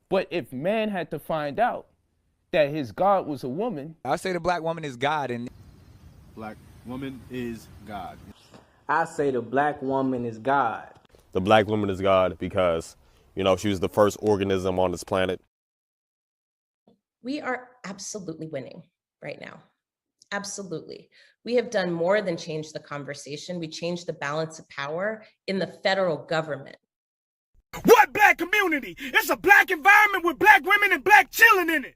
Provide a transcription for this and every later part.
But if man had to find out that his God was a woman, I say the black woman is God, and Black woman is God. I say the black woman is God. The black woman is God because, you know, she was the first organism on this planet. We are absolutely winning right now. Absolutely. We have done more than change the conversation. We changed the balance of power in the federal government. What black community? It's a black environment with black women and black children in it.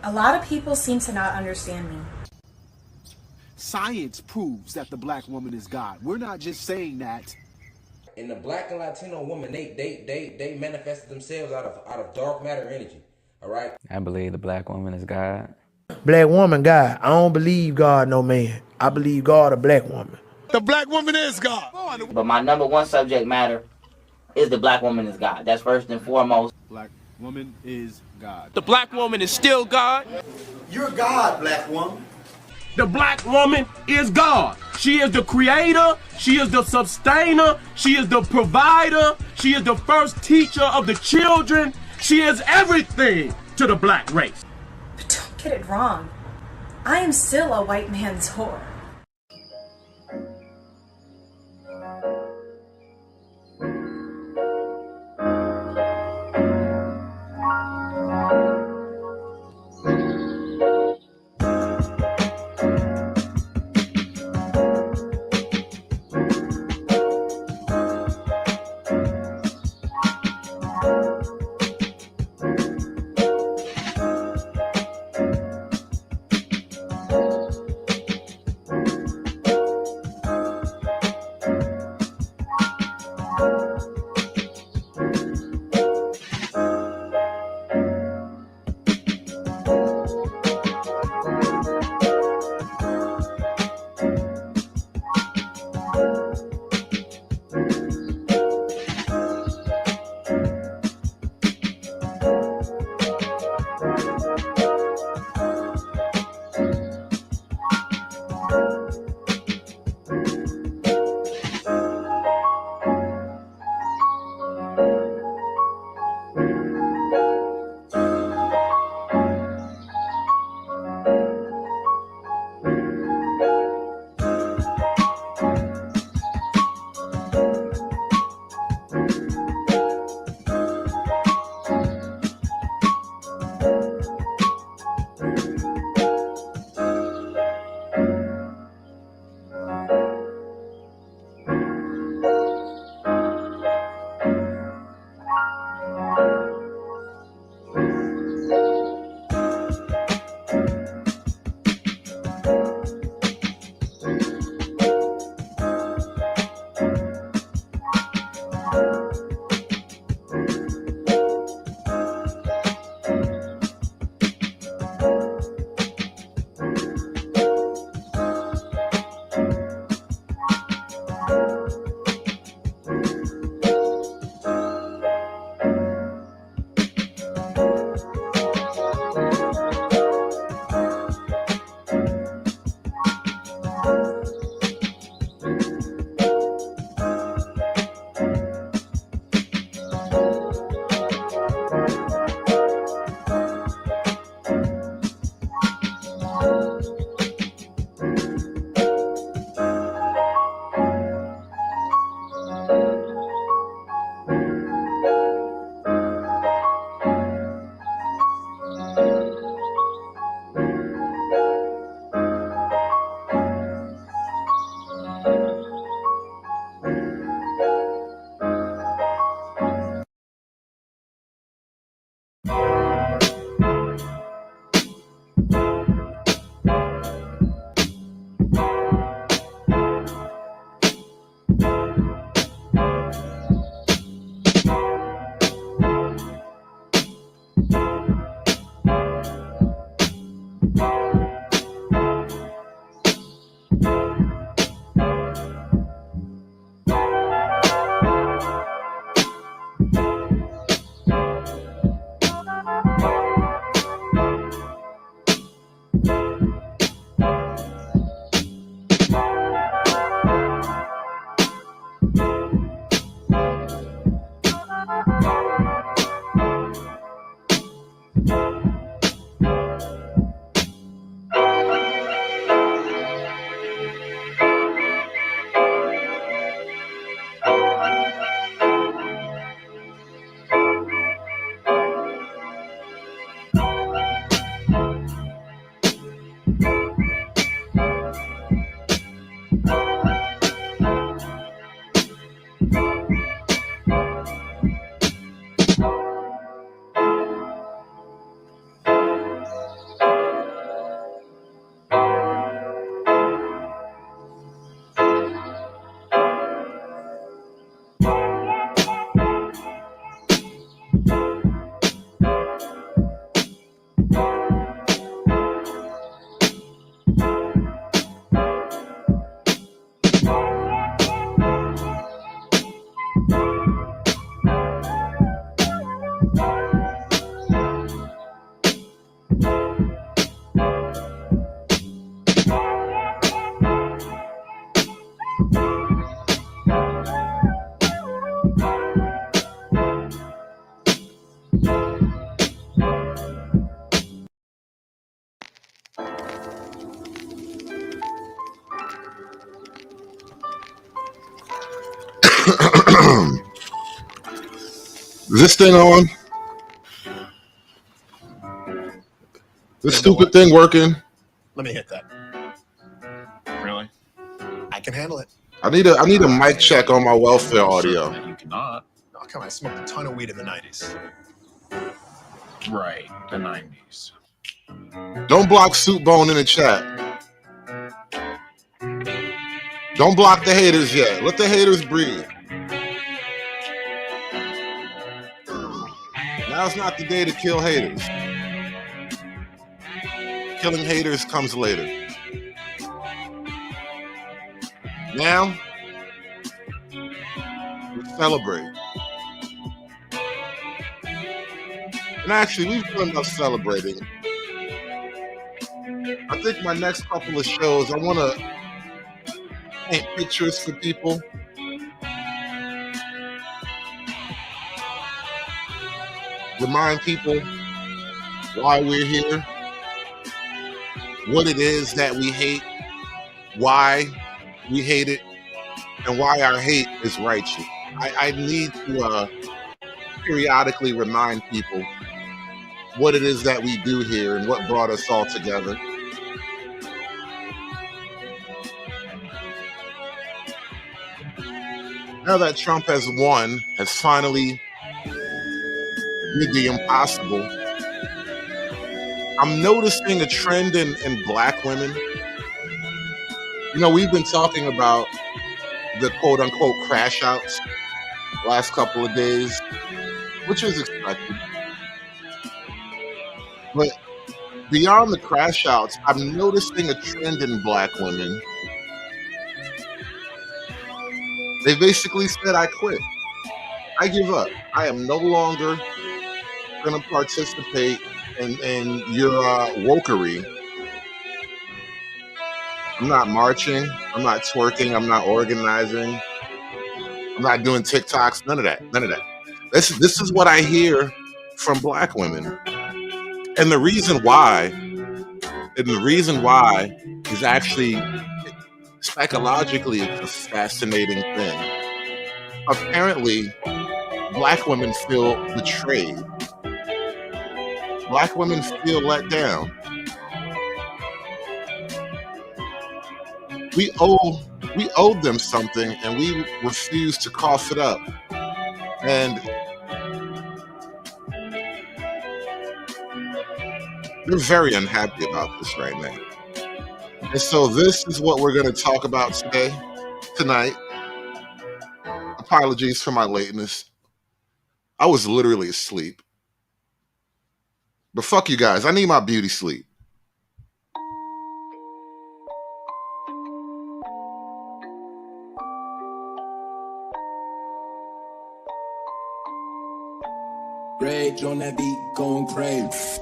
A lot of people seem to not understand me. Science proves that the black woman is God. We're not just saying that. And the black and Latino woman, they manifested themselves out of dark matter energy. All right. I believe the black woman is God. Black woman, God. I don't believe God, no man. I believe God, a black woman. The black woman is God. But my number one subject matter is the black woman is God. That's first and foremost. Black woman is God. The black woman is still God. You're God, black woman. The black woman is God. She is the creator. She is the sustainer. She is the provider. She is the first teacher of the children. She is everything to the black race. But don't get it wrong. I am still a white man's whore. Is this thing on? This stupid thing working? Let me hit that. Really? I can handle it. I need a mic check on my welfare audio. You cannot. Oh, come on, I smoked a ton of weed in the 90s. Right, the 90s. Don't block Soup Bone in the chat. Don't block the haters yet. Let the haters breathe. Now's not the day to kill haters. Killing haters comes later. Now, we celebrate. And actually, we've done enough celebrating. I think my next couple of shows, I want to paint pictures for people. Remind people why we're here, what it is that we hate, why we hate it, and why our hate is righteous. I need to periodically remind people what it is that we do here and what brought us all together. Now that Trump has won, has finally did the impossible, I'm noticing a trend in black women. You know, we've been talking about the quote-unquote crash outs last couple of days, which is expected. But beyond the crash outs, I'm noticing a trend in black women. They basically said, I quit. I give up. I am no longer going to participate in your wokery. I'm not marching. I'm not twerking. I'm not organizing. I'm not doing TikToks. None of that. None of that. This is what I hear from black women. And the reason why is actually psychologically it's a fascinating thing. Apparently, black women feel betrayed. Black women feel let down. We owed them something and we refused to cough it up. And they're very unhappy about this right now. And so this is what we're going to talk about tonight. Apologies for my lateness. I was literally asleep. But fuck you guys, I need my beauty sleep. Rage on that beat, going crazy.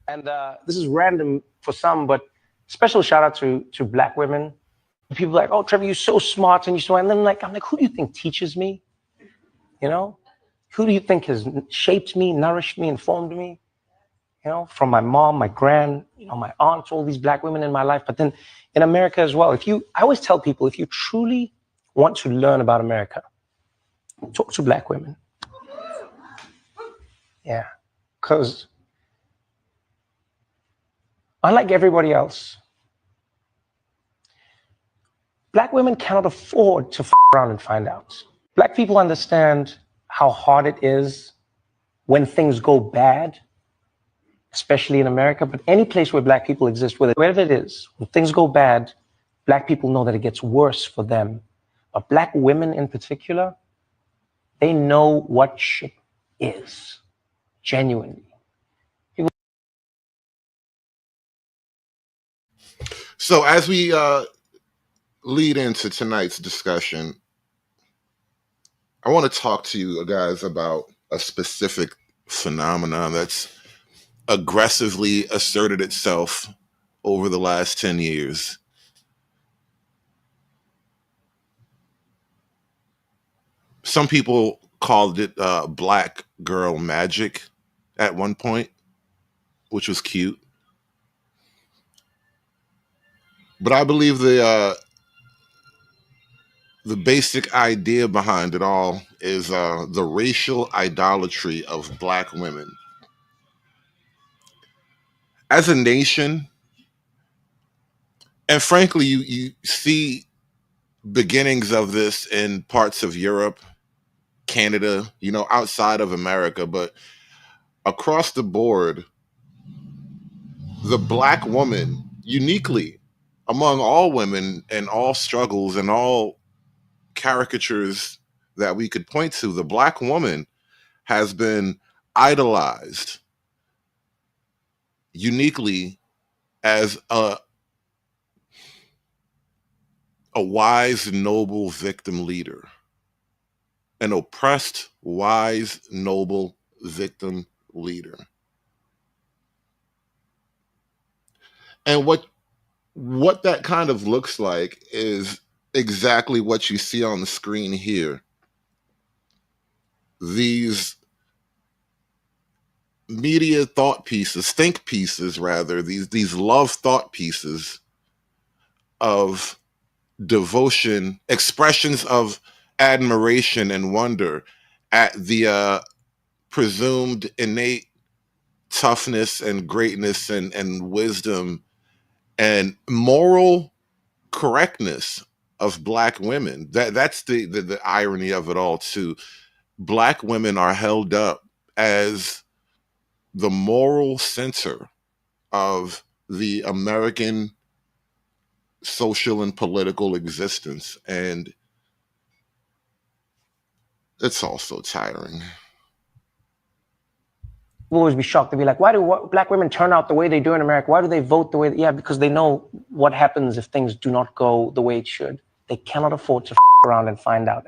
And this is random for some, but special shout out to black women. People are like, oh, Trevor, you're so smart and you're so, and then I'm like, who do you think teaches me? You know, who do you think has shaped me, nourished me, informed me? You know, from my mom, my my aunts, all these black women in my life, but then in America as well. I always tell people, if you truly want to learn about America, talk to black women. Yeah, because unlike everybody else, Black women cannot afford to around and find out. Black people understand how hard it is when things go bad, especially in America, but any place where Black people exist, wherever it is, when things go bad, Black people know that it gets worse for them. But Black women in particular, they know what shit is, genuinely. So as we lead into tonight's discussion, I want to talk to you guys about a specific phenomenon that's aggressively asserted itself over the last 10 years. Some people called it black girl magic at one point, which was cute. But I believe the basic idea behind it all is the racial idolatry of Black women. As a nation, and frankly, you see beginnings of this in parts of Europe, Canada, outside of America, but across the board, the Black woman, uniquely among all women and all struggles and all caricatures that we could point to, the Black woman has been idolized uniquely as a wise, noble victim leader, an oppressed, wise, noble victim leader. And what that kind of looks like is exactly what you see on the screen here. These media thought pieces, think pieces rather, these love thought pieces of devotion, expressions of admiration and wonder at the presumed innate toughness and greatness and wisdom and moral correctness of Black women. That's the irony of it all too. Black women are held up as the moral center of the American social and political existence, and it's all so tiring. We'll always be shocked to be like, why do Black women turn out the way they do in America? Why do they vote the way? Yeah, because they know what happens if things do not go the way it should. They cannot afford to around and find out.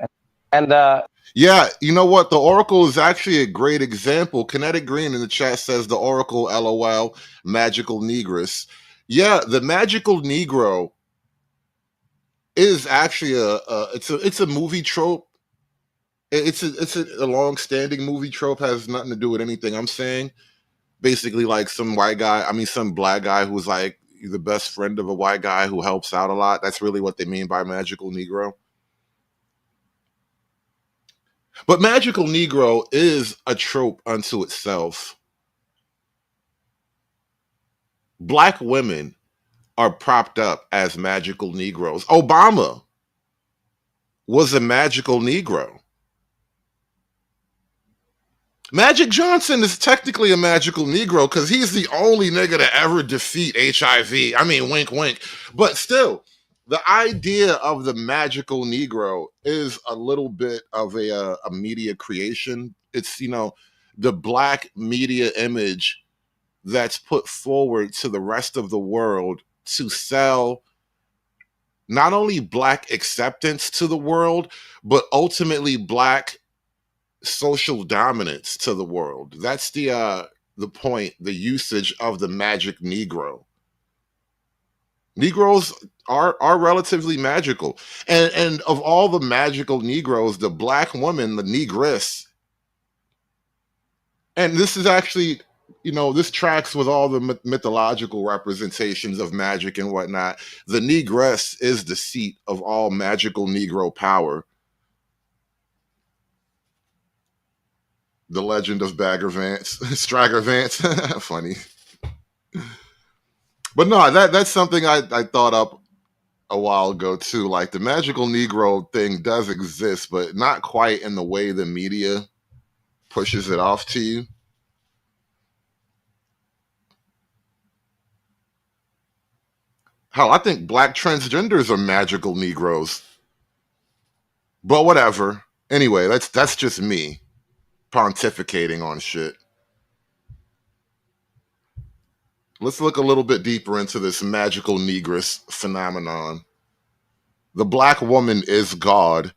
And yeah, you know what? The Oracle is actually a great example. Kinetic Green in the chat says the Oracle, LOL, magical negress. Yeah, the magical Negro is actually it's a movie trope. It's a long-standing movie trope, has nothing to do with anything I'm saying. Basically, like some Black guy who's like the best friend of a white guy who helps out a lot. That's really what they mean by magical Negro. But magical Negro is a trope unto itself. Black women are propped up as magical Negroes. Obama was a magical Negro. Magic Johnson is technically a magical Negro because he's the only nigga to ever defeat HIV. I mean, wink, wink. But still, the idea of the magical Negro is a little bit of a media creation. It's, the Black media image that's put forward to the rest of the world to sell not only Black acceptance to the world, but ultimately Black social dominance to the world. That's the point, the usage of the magic Negro. Negroes are relatively magical. And of all the magical Negroes, the Black woman, the negress, and this is actually, this tracks with all the mythological representations of magic and whatnot. The negress is the seat of all magical Negro power. The legend of Bagger Vance, Stragger Vance. Funny. But no, that's something I thought up a while ago too. Like the magical Negro thing does exist, but not quite in the way the media pushes it off to you. Hell, I think black transgenders are magical Negroes. But whatever. Anyway, that's just me pontificating on shit. Let's look a little bit deeper into this magical negress phenomenon. The black woman is God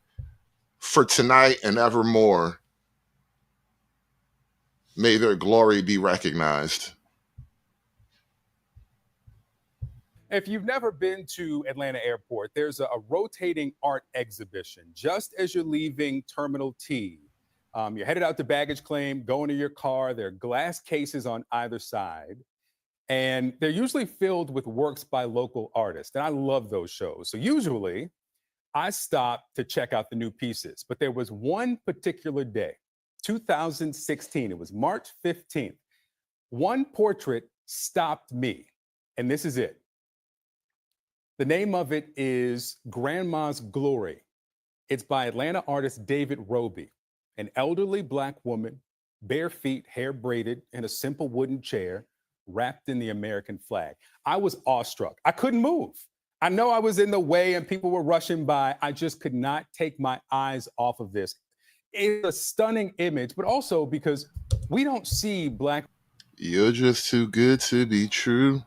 for tonight and evermore. May their glory be recognized. If you've never been to Atlanta Airport, there's a rotating art exhibition just as you're leaving Terminal T. You're headed out to baggage claim, going to your car. There are glass cases on either side, and they're usually filled with works by local artists. And I love those shows. So usually I stop to check out the new pieces. But there was one particular day, 2016, it was March 15th. One portrait stopped me, and this is it. The name of it is Grandma's Glory. It's by Atlanta artist David Roby, an elderly black woman, bare feet, hair braided, in a simple wooden chair, wrapped in the American flag. I was awestruck. I couldn't move. I know I was in the way and people were rushing by. I just could not take my eyes off of this. It's a stunning image, but also because we don't see black. You're just too good to be true.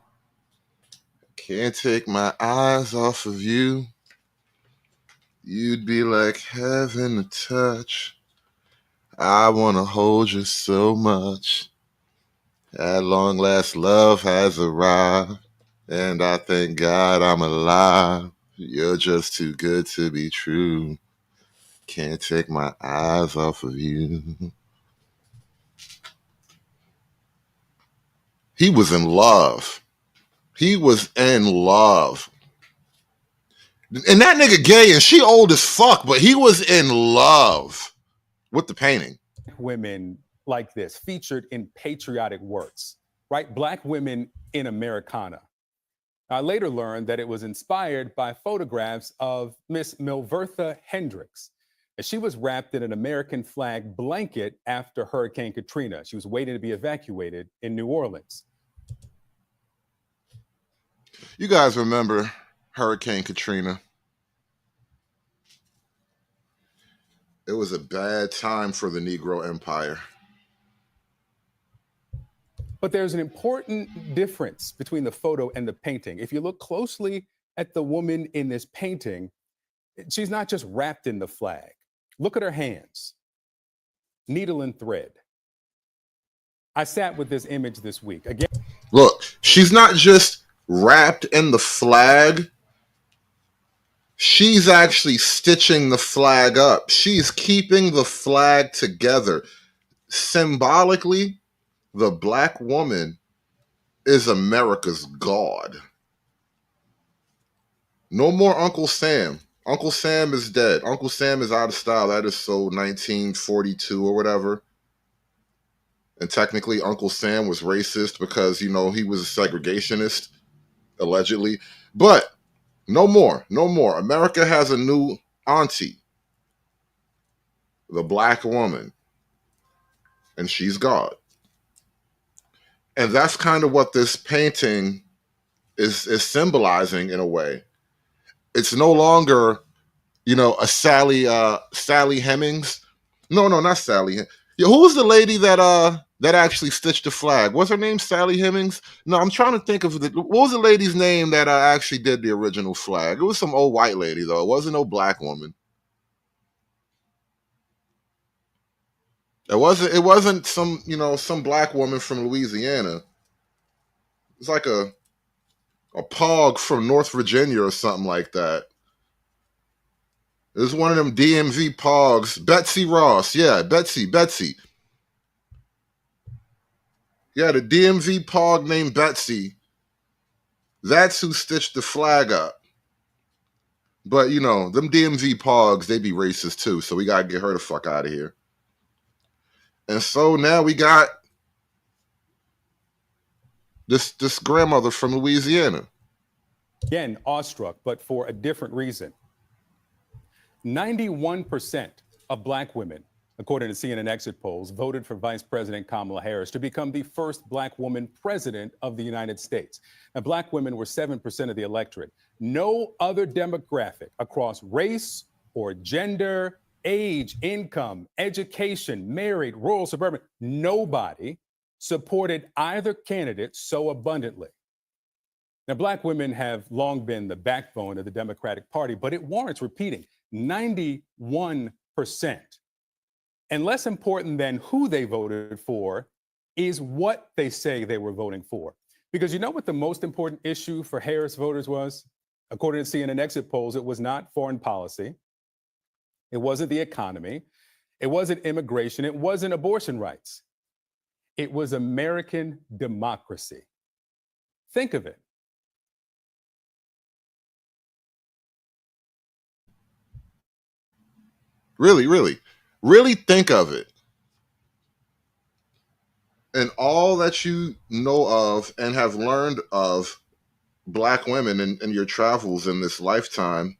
Can't take my eyes off of you. You'd be like heaven to touch. I want to hold you so much. At long last, love has arrived. And I thank God I'm alive. You're just too good to be true. Can't take my eyes off of you. He was in love. He was in love. And that nigga gay and she old as fuck, but he was in love with the painting. Women like this featured in patriotic works, right? Black women in Americana. I later learned that it was inspired by photographs of Miss Milvertha Hendricks. And she was wrapped in an American flag blanket after Hurricane Katrina. She was waiting to be evacuated in New Orleans. You guys remember Hurricane Katrina? It was a bad time for the Negro Empire. But there's an important difference between the photo and the painting. If you look closely at the woman in this painting, she's not just wrapped in the flag. Look at her hands, needle and thread. I sat with this image this week. Again, look, she's not just wrapped in the flag. She's actually stitching the flag up. She's keeping the flag together. Symbolically, the black woman is America's God. No more Uncle Sam. Uncle Sam is dead. Uncle Sam is out of style. That is so 1942 or whatever. And technically, Uncle Sam was racist because, you know, he was a segregationist, allegedly. But no more. No more. America has a new auntie, the black woman. And she's God. And that's kind of what this painting is symbolizing in a way. It's no longer, you know, a Sally Hemings. No, not Sally. Yeah, who was the lady that actually stitched the flag? What's her name? Sally Hemings? No, I'm trying to think of what was the lady's name that actually did the original flag? It was some old white lady though. It wasn't no black woman. It wasn't some, you know, some black woman from Louisiana. It's like a pog from North Virginia or something like that. It was one of them DMV pogs. Betsy Ross. Yeah, Betsy. Yeah, the DMV pog named Betsy. That's who stitched the flag up. But, you know, them DMV pogs, they be racist too. So we got to get her the fuck out of here. And so now we got this grandmother from Louisiana. Again, awestruck, but for a different reason. 91% of Black women, according to CNN exit polls, voted for Vice President Kamala Harris to become the first Black woman president of the United States. Now, Black women were 7% of the electorate. No other demographic across race or gender, age, income, education, married, rural, suburban, nobody supported either candidate so abundantly. Now, Black women have long been the backbone of the Democratic Party, but it warrants repeating 91%. And less important than who they voted for is what they say they were voting for. Because you know what the most important issue for Harris voters was? According to CNN exit polls, it was not foreign policy. It wasn't the economy. It wasn't immigration. It wasn't abortion rights. It was American democracy. Think of it. Really think of it. And all that you know of and have learned of Black women in your travels in this lifetime,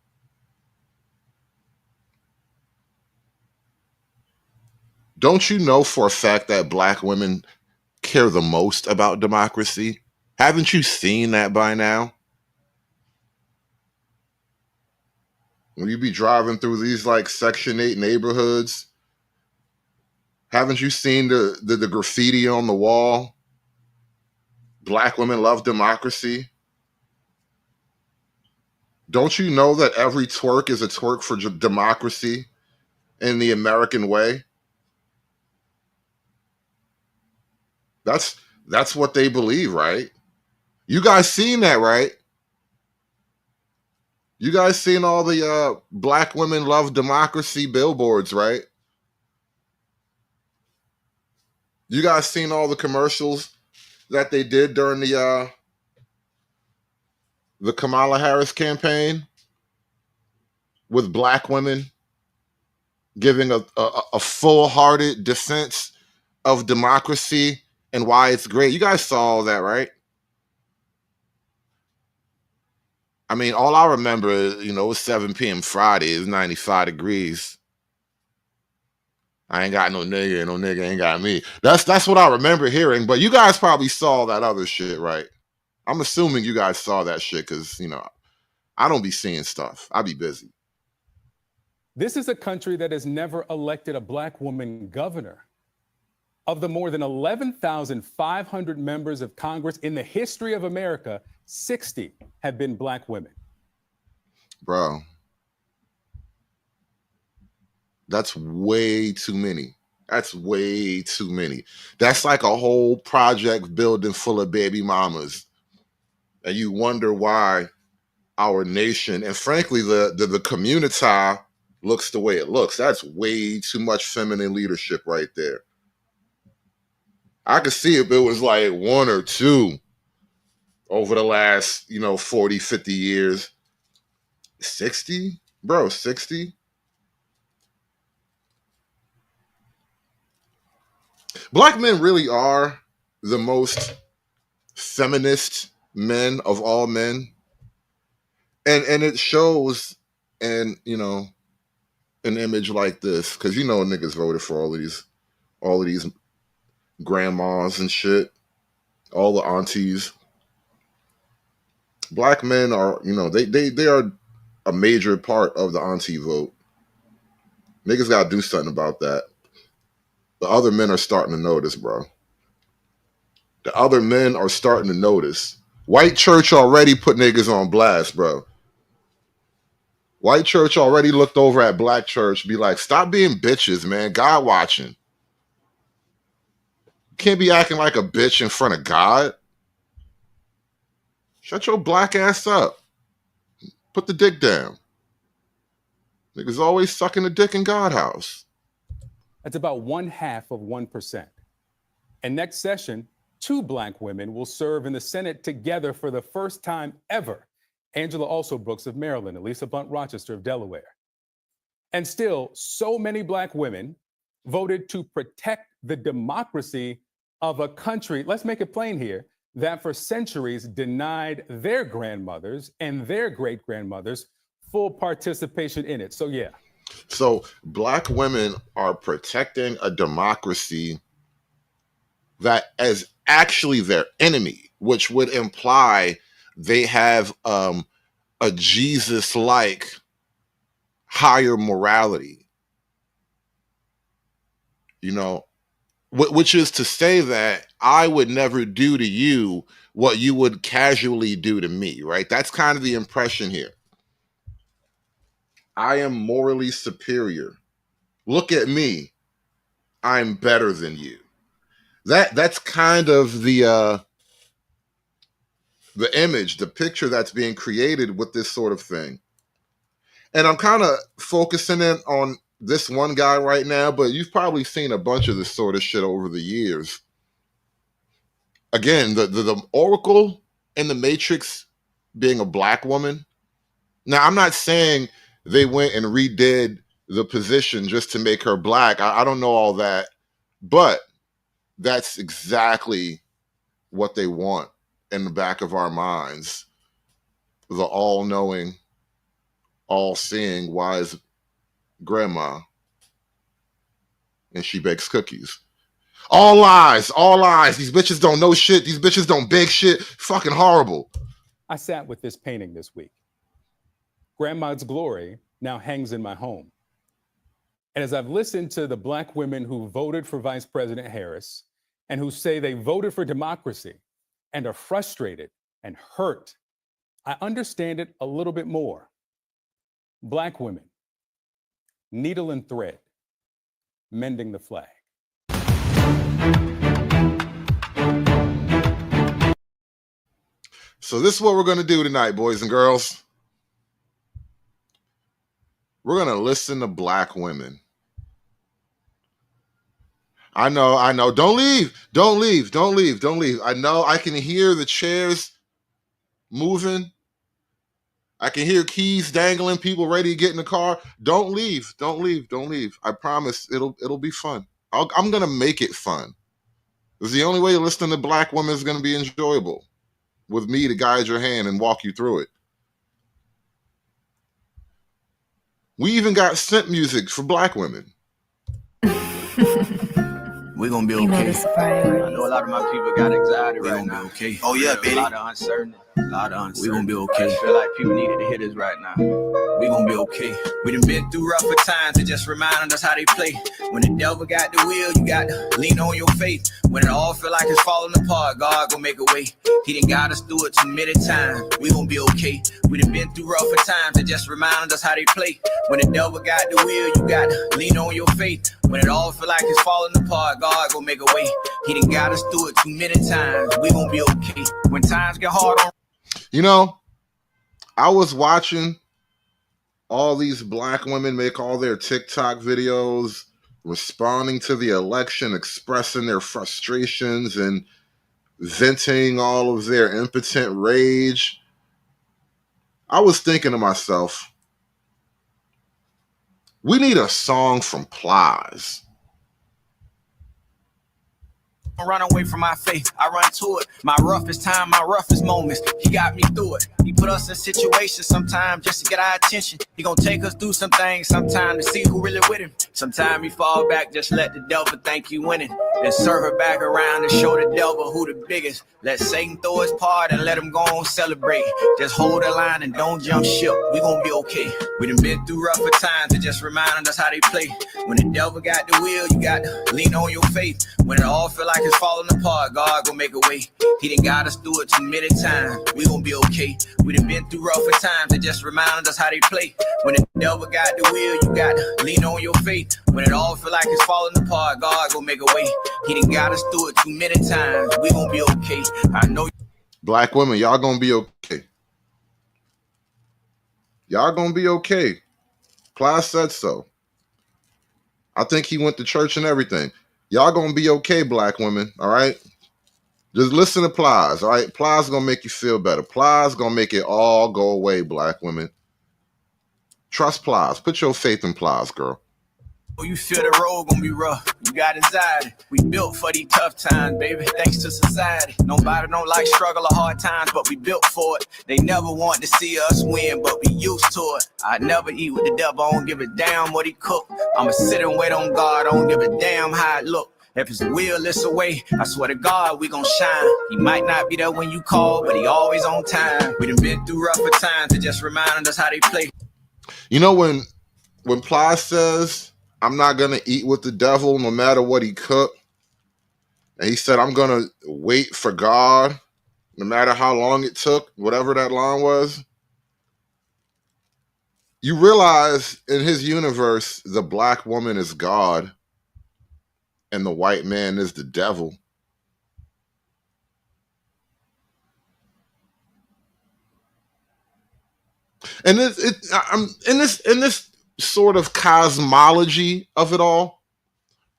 don't you know for a fact that Black women care the most about democracy? Haven't you seen that by now? When you be driving through these like Section 8 neighborhoods, haven't you seen the graffiti on the wall? Black women love democracy. Don't you know that every twerk is a twerk for democracy in the American way? That's what they believe, right? You guys seen that, right? You guys seen all the Black women love democracy billboards, right? You guys seen all the commercials that they did during the Kamala Harris campaign with Black women giving a full-hearted defense of democracy and why it's great. You guys saw all that, right? I mean, all I remember is, it was 7 p.m. Friday. It's 95 degrees. I ain't got no nigga ain't got me. That's what I remember hearing. But you guys probably saw that other shit, right? I'm assuming you guys saw that shit because, I don't be seeing stuff. I be busy. This is a country that has never elected a Black woman governor. Of the more than 11,500 members of Congress in the history of America, 60 have been Black women. Bro, that's way too many. That's way too many. That's like a whole project building full of baby mamas. And you wonder why our nation, and frankly, the community looks the way it looks. That's way too much feminine leadership right there. I could see if it was like one or two over the last, 40, 50 years. 60? Bro, 60? Black men really are the most feminist men of all men. And it shows in, an image like this. Because niggas voted for all of these grandmas and shit. All the aunties. Black men are, they are a major part of the auntie vote. Niggas gotta do something about that. The other men are starting to notice, bro. The other men are starting to notice. White church already put niggas on blast, bro. White church already looked over at black church, be like, stop being bitches, man. God watching. You can't be acting like a bitch in front of God. Shut your black ass up. Put the dick down. Niggas always sucking the dick in God house. That's about 0.5%. And next session, 2 Black women will serve in the Senate together for the first time ever. Angela Also Brooks of Maryland, Elisa Blunt Rochester of Delaware. And still, so many Black women voted to protect the democracy of a country, let's make it plain here, that for centuries denied their grandmothers and their great-grandmothers full participation in it. So yeah. So Black women are protecting a democracy that is actually their enemy, which would imply they have a Jesus-like higher morality, you know, which is to say that I would never do to you what you would casually do to me, right? That's kind of the impression here. I am morally superior. Look at me. I'm better than you. That's kind of the image, the picture that's being created with this sort of thing. And I'm kind of focusing in on this one guy right now, but you've probably seen a bunch of this sort of shit over the years. Again, the Oracle in the Matrix being a Black woman. Now, I'm not saying they went and redid the position just to make her Black. I don't know all that, but that's exactly what they want in the back of our minds. The all-knowing, all-seeing, wise grandma, and she bakes cookies. All lies, all lies. These bitches don't know shit. These bitches don't bake shit. Fucking horrible. I sat with this painting this week. Grandma's glory now hangs in my home. And as I've listened to the Black women who voted for Vice President Harris and who say they voted for democracy and are frustrated and hurt, I understand it a little bit more. Black women, needle and thread, mending the flag. So this is what we're going to do tonight, boys and girls. We're going to listen to Black women. I know. Don't leave. Don't leave. Don't leave. Don't leave. I know I can hear the chairs moving. I can hear keys dangling, people ready to get in the car. Don't leave. Don't leave. Don't leave. I promise it'll be fun. I'm going to make it fun. It's the only way listening to Black women is going to be enjoyable, with me to guide your hand and walk you through it. We even got scent music for Black women. We're gonna be okay. I know a lot of my people got anxiety right now. Okay. Oh yeah, baby. A lot of uncertainty. We're gonna be okay. I feel like people needed to hear this right now. We're gonna be okay. We done been through rougher times. It just reminded us how they play. When the devil got the wheel, you got to lean on your faith. When it all feel like it's falling apart, God gonna make a way. He done got us through it too many times. We gonna be okay. We done been through rougher times. It just reminded us how they play. When the devil got the wheel, you got to lean on your faith. When it all feel like it's falling apart, God gonna make a way. He done got us through it too many times. We gonna be okay. When times get hard on. You know, I was watching all these Black women make all their TikTok videos, responding to the election, expressing their frustrations and venting all of their impotent rage. I was thinking to myself, we need a song from Plies. Run away from my faith, I run to it. My roughest time, my roughest moments, he got me through it. He put us in situations sometimes just to get our attention. He gonna take us through some things sometimes to see who really with him. Sometimes he fall back, just let the devil think you winning. Then serve her back around and show the devil who the biggest. Let Satan throw his part and let him go on celebrate. Just hold the line and don't jump ship. We gonna be okay. We done been through rougher times. It just reminded us how they play. When the devil got the wheel, you got to lean on your faith. When it all feel like it's falling apart, God gonna make a way. He done got us through it too many times. We gonna be okay. We done been through rougher times. It just reminded us how they play. When the devil got the wheel, you got to lean on your faith. When it all feel like it's falling apart, God gonna make a way. He done got us through it too many times. We gonna be okay. I know. Black women, y'all gonna be okay. Y'all gonna be okay. Plies said so. I think he went to church and everything. Y'all gonna be okay, Black women, all right? Just listen to Plies, all right? Plies gonna make you feel better. Plies gonna make it all go away, Black women. Trust Plies. Put your faith in Plies, girl. Oh, you feel the road gonna be rough. You got anxiety. We built for these tough times, baby. Thanks to society. Nobody don't like struggle or hard times, but we built for it. They never want to see us win, but we used to it. I never eat with the devil. I don't give a damn what he cook. I'ma sit and wait on God. I don't give a damn how it look. If his will is away, I swear to God, we gon' shine. He might not be there when you call, but he always on time. We done been through rougher times. It just reminded us how they play. You know, when Ply says, I'm not going to eat with the devil no matter what he cooked, and he said, I'm going to wait for God no matter how long it took, whatever that line was, you realize in his universe, the black woman is God and the white man is the devil. And in this sort of cosmology of it all,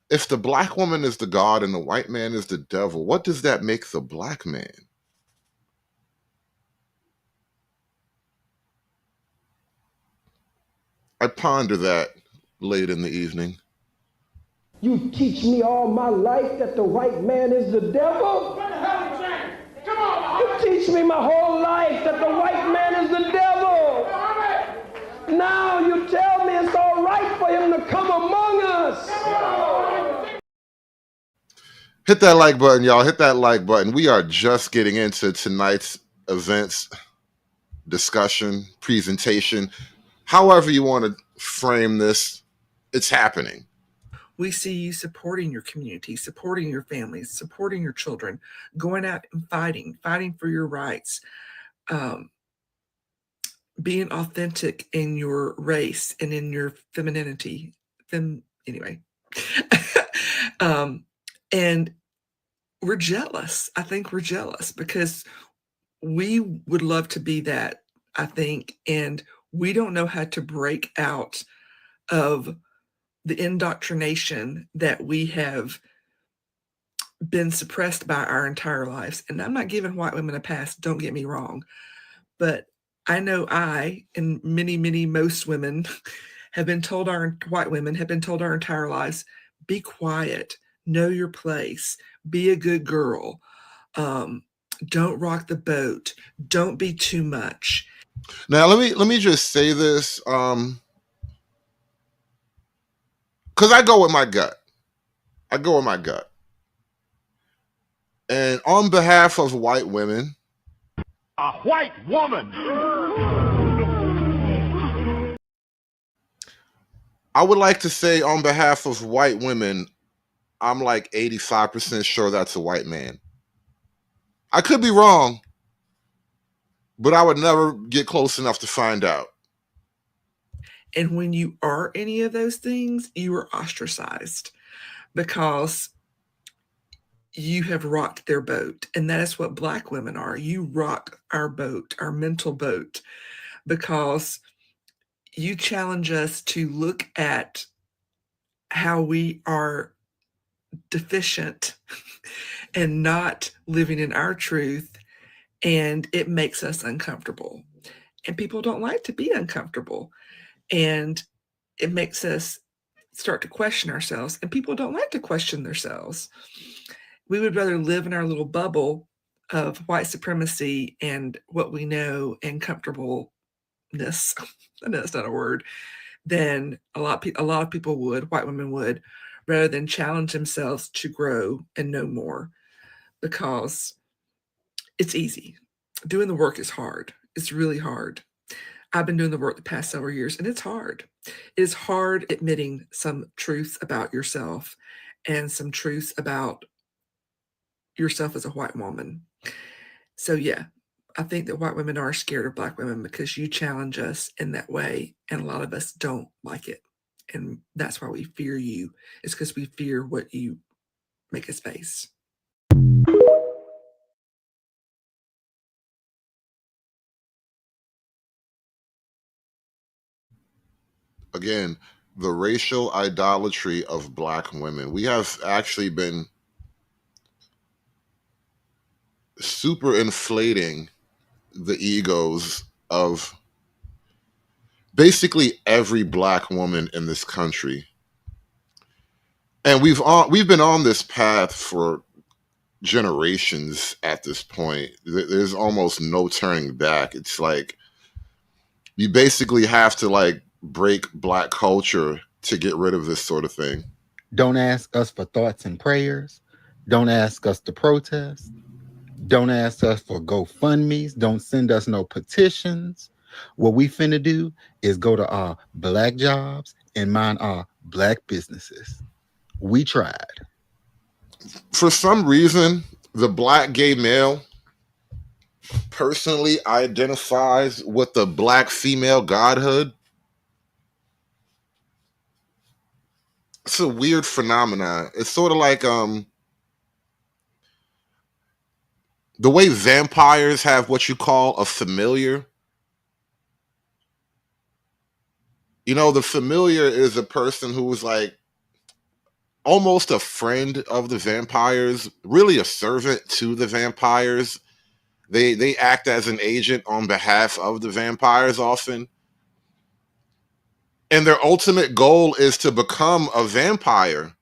if the black woman is the God and the white man is the devil, what does that make the black man? I ponder that late in the evening. You teach me all my life that the white man is the devil? You teach me my whole life that the white man is the devil. Now you tell me it's all right for him to come among us. Hit that like button, y'all. Hit that like button. We are just getting into tonight's events, discussion, presentation. However you want to frame this, it's happening. We see you supporting your community, supporting your families, supporting your children, going out and fighting for your rights, being authentic in your race and in your femininity. Anyway. And we're jealous. I think we're jealous because we would love to be that, I think, and we don't know how to break out of the indoctrination that we have been suppressed by our entire lives. And I'm not giving white women a pass, don't get me wrong, but I know I and most women have been told, white women have been told our entire lives, be quiet, know your place, be a good girl, don't rock the boat, don't be too much. Now let me just say this, because I go with my gut. And on behalf of white women, a white woman, I would like to say on behalf of white women, I'm like 85% sure that's a white man. I could be wrong, but I would never get close enough to find out. And when you are any of those things, you are ostracized because you have rocked their boat. And that is what black women are. You rock our boat, our mental boat, because you challenge us to look at how we are deficient and not living in our truth, and it makes us uncomfortable. And people don't like to be uncomfortable, and it makes us start to question ourselves, and people don't like to question themselves. We would rather live in our little bubble of white supremacy and what we know and comfortableness. I know that's not a word. Than a lot of people would, white women would, rather than challenge themselves to grow and know more, because it's easy. Doing the work is hard. It's really hard. I've been doing the work the past several years, and it's hard. It is hard admitting some truths about yourself and some truths about yourself as a white woman. So yeah, I think that white women are scared of black women because you challenge us in that way, and a lot of us don't like it. And that's why we fear you. It's because we fear what you make us face. Again, the racial idolatry of black women. We have actually been super inflating the egos of basically every black woman in this country And we've been on this path for generations at this point. There's almost no turning back. It's like you basically have to like break Black culture to get rid of this sort of thing. Don't ask us for thoughts and prayers. Don't ask us to protest. Don't ask us for GoFundMes. Don't send us no petitions. What we finna do is go to our Black jobs and mind our Black businesses. We tried. For some reason, the Black gay male personally identifies with the Black female godhood. It's a weird phenomenon. It's sort of like the way vampires have what you call a familiar. You know, the familiar is a person who is like almost a friend of the vampires, really a servant to the vampires. They act as an agent on behalf of the vampires often. And their ultimate goal is to become a vampire.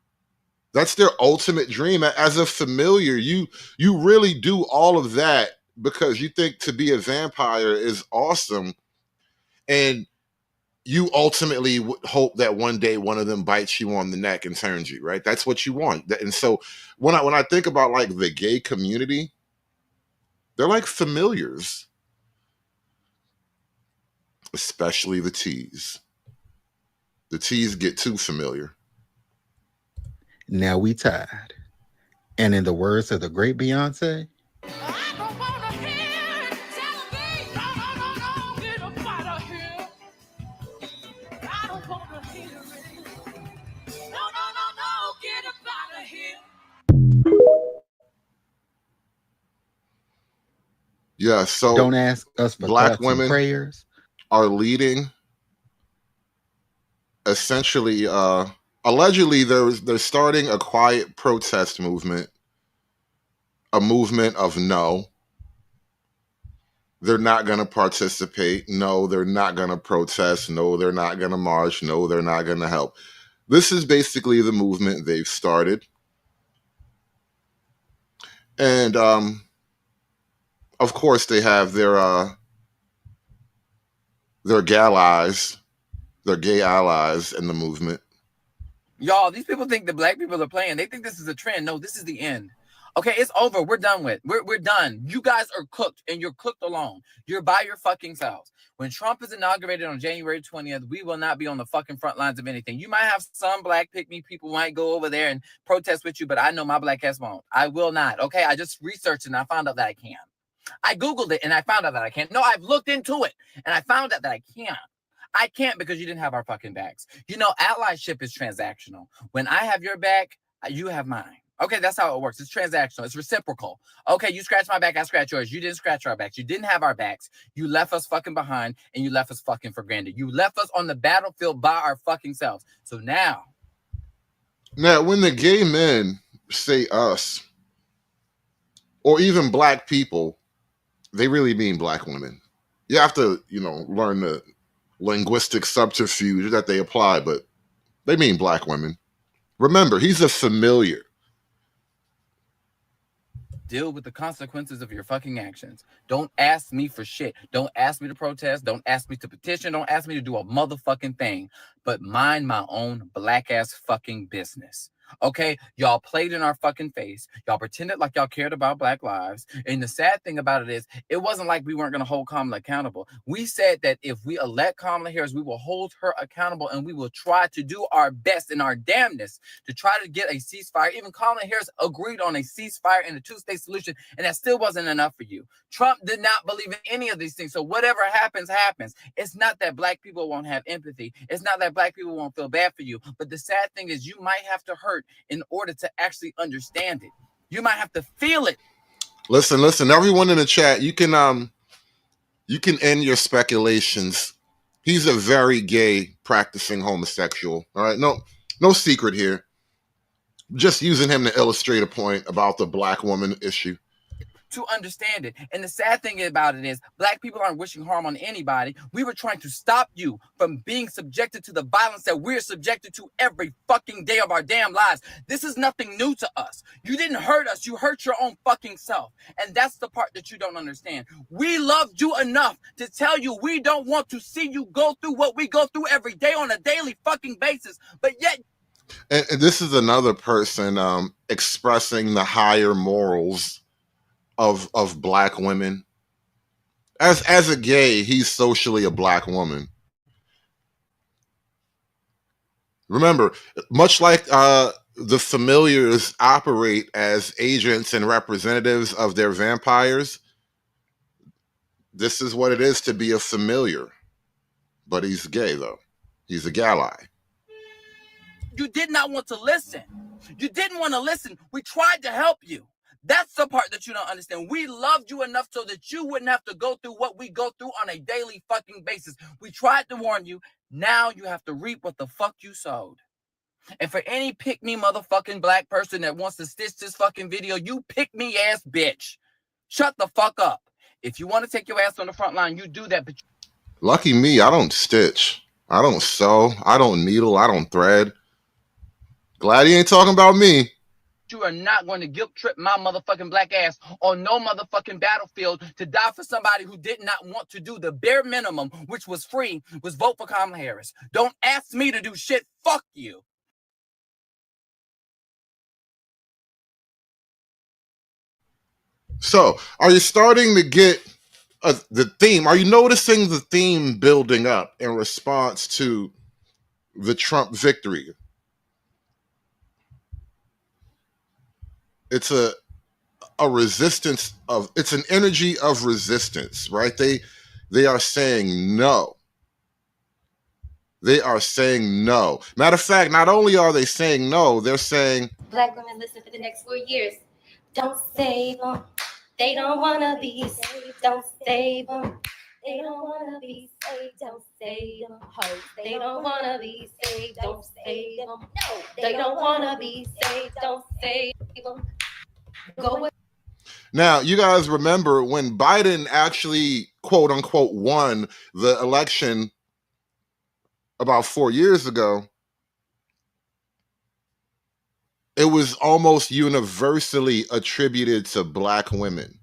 That's their ultimate dream. As a familiar, you really do all of that because you think to be a vampire is awesome. And you ultimately hope that one day one of them bites you on the neck and turns you, right? That's what you want. And so when I think about like the gay community, they're like familiars, especially the T's. The T's get too familiar. Now we tired. And in the words of the great Beyonce, yeah, so don't ask us for Black thoughts women and prayers. Are leading essentially allegedly they're starting a quiet protest movement, a movement of no. They're not going to participate. No, they're not going to protest. No, they're not going to march. No, they're not going to help. This is basically the movement they've started. And of course they have their gallies, their gay allies in the movement. Y'all, these people think the Black people are playing. They think this is a trend. No, this is the end. Okay, it's over. We're done with. We're done. You guys are cooked, and you're cooked alone. You're by your fucking selves. When Trump is inaugurated on January 20th, we will not be on the fucking front lines of anything. You might have some Black pick-me people might go over there and protest with you, but I know my Black ass won't. I will not. Okay, I just researched it, and I found out that I can. I Googled it, and I found out that I can't. No, I've looked into it, and I found out that I can't. I can't because you didn't have our fucking backs. You know, allyship is transactional. When I have your back, you have mine. Okay, that's how it works. It's transactional. It's reciprocal. Okay, you scratch my back, I scratch yours. You didn't scratch our backs. You didn't have our backs. You left us fucking behind, and you left us fucking for granted. You left us on the battlefield by our fucking selves. So now, when the gay men say us, or even Black people, they really mean Black women. You have to, learn the linguistic subterfuge that they apply, but they mean Black women. Remember, he's a familiar. deal with the consequences of your fucking actions. Don't ask me for shit. Don't ask me to protest. Don't ask me to petition. Don't ask me to do a motherfucking thing, but mind my own Black ass fucking business. Okay, y'all played in our fucking face. Y'all pretended like y'all cared about Black lives. And the sad thing about it is, it wasn't like we weren't going to hold Kamala accountable. We said that if we elect Kamala Harris, we will hold her accountable and we will try to do our best and our damnness to try to get a ceasefire. Even Kamala Harris agreed on a ceasefire and a two-state solution, and that still wasn't enough for you. Trump did not believe in any of these things. So whatever happens, happens. It's not that Black people won't have empathy. It's not that Black people won't feel bad for you. But the sad thing is, you might have to hurt in order to actually understand it. You might have to feel it. Listen, everyone in the chat, you can end your speculations. He's a very gay practicing homosexual. All right, no secret here. Just using him to illustrate a point about the Black woman issue. to understand it. And the sad thing about it is black people aren't wishing harm on anybody. We were trying to stop you from being subjected to the violence that we're subjected to every fucking day of our damn lives. This is nothing new to us. You didn't hurt us. You hurt your own fucking self. And that's the part that you don't understand. We loved you enough to tell you we don't want to see you go through what we go through every day on a daily fucking basis. But yet And this is another person expressing the higher morals of black women. As a gay, he's socially a black woman. Remember, much like the familiars operate as agents and representatives of their vampires, this is what it is to be a familiar. But he's gay, though. He's a gally. you did not want to listen. You didn't want to listen. We tried to help you. That's the part that you don't understand. We loved you enough so that you wouldn't have to go through what we go through on a daily fucking basis. We tried to warn you. Now you have to reap what the fuck you sowed. And for any pick-me motherfucking black person that wants to stitch this fucking video, you pick-me ass bitch. Shut the fuck up. If you want to take your ass on the front line, you do that. But Lucky me, I don't stitch. I don't sew. I don't needle. I don't thread. Glad he ain't talking about me. you are not going to guilt trip my motherfucking black ass on no motherfucking battlefield to die for somebody who did not want to do the bare minimum, which was free, was vote for Kamala Harris. Don't ask me to do shit. Fuck you. So, are you starting to get the theme? Are you noticing the theme building up in response to the Trump victory? It's a resistance of, it's an energy of resistance, right? They are saying no. They are saying no. Matter of fact, not only are they saying no, they're saying Black women listen for the next 4 years. Don't save them. They don't want to be saved. Don't save them. They don't want to be saved. Don't save them. They don't want to be saved. Don't save them. No, they don't want to be saved. Don't save them. Go away. Now, you guys remember when Biden actually, quote unquote, won the election about 4 years ago, it was almost universally attributed to black women.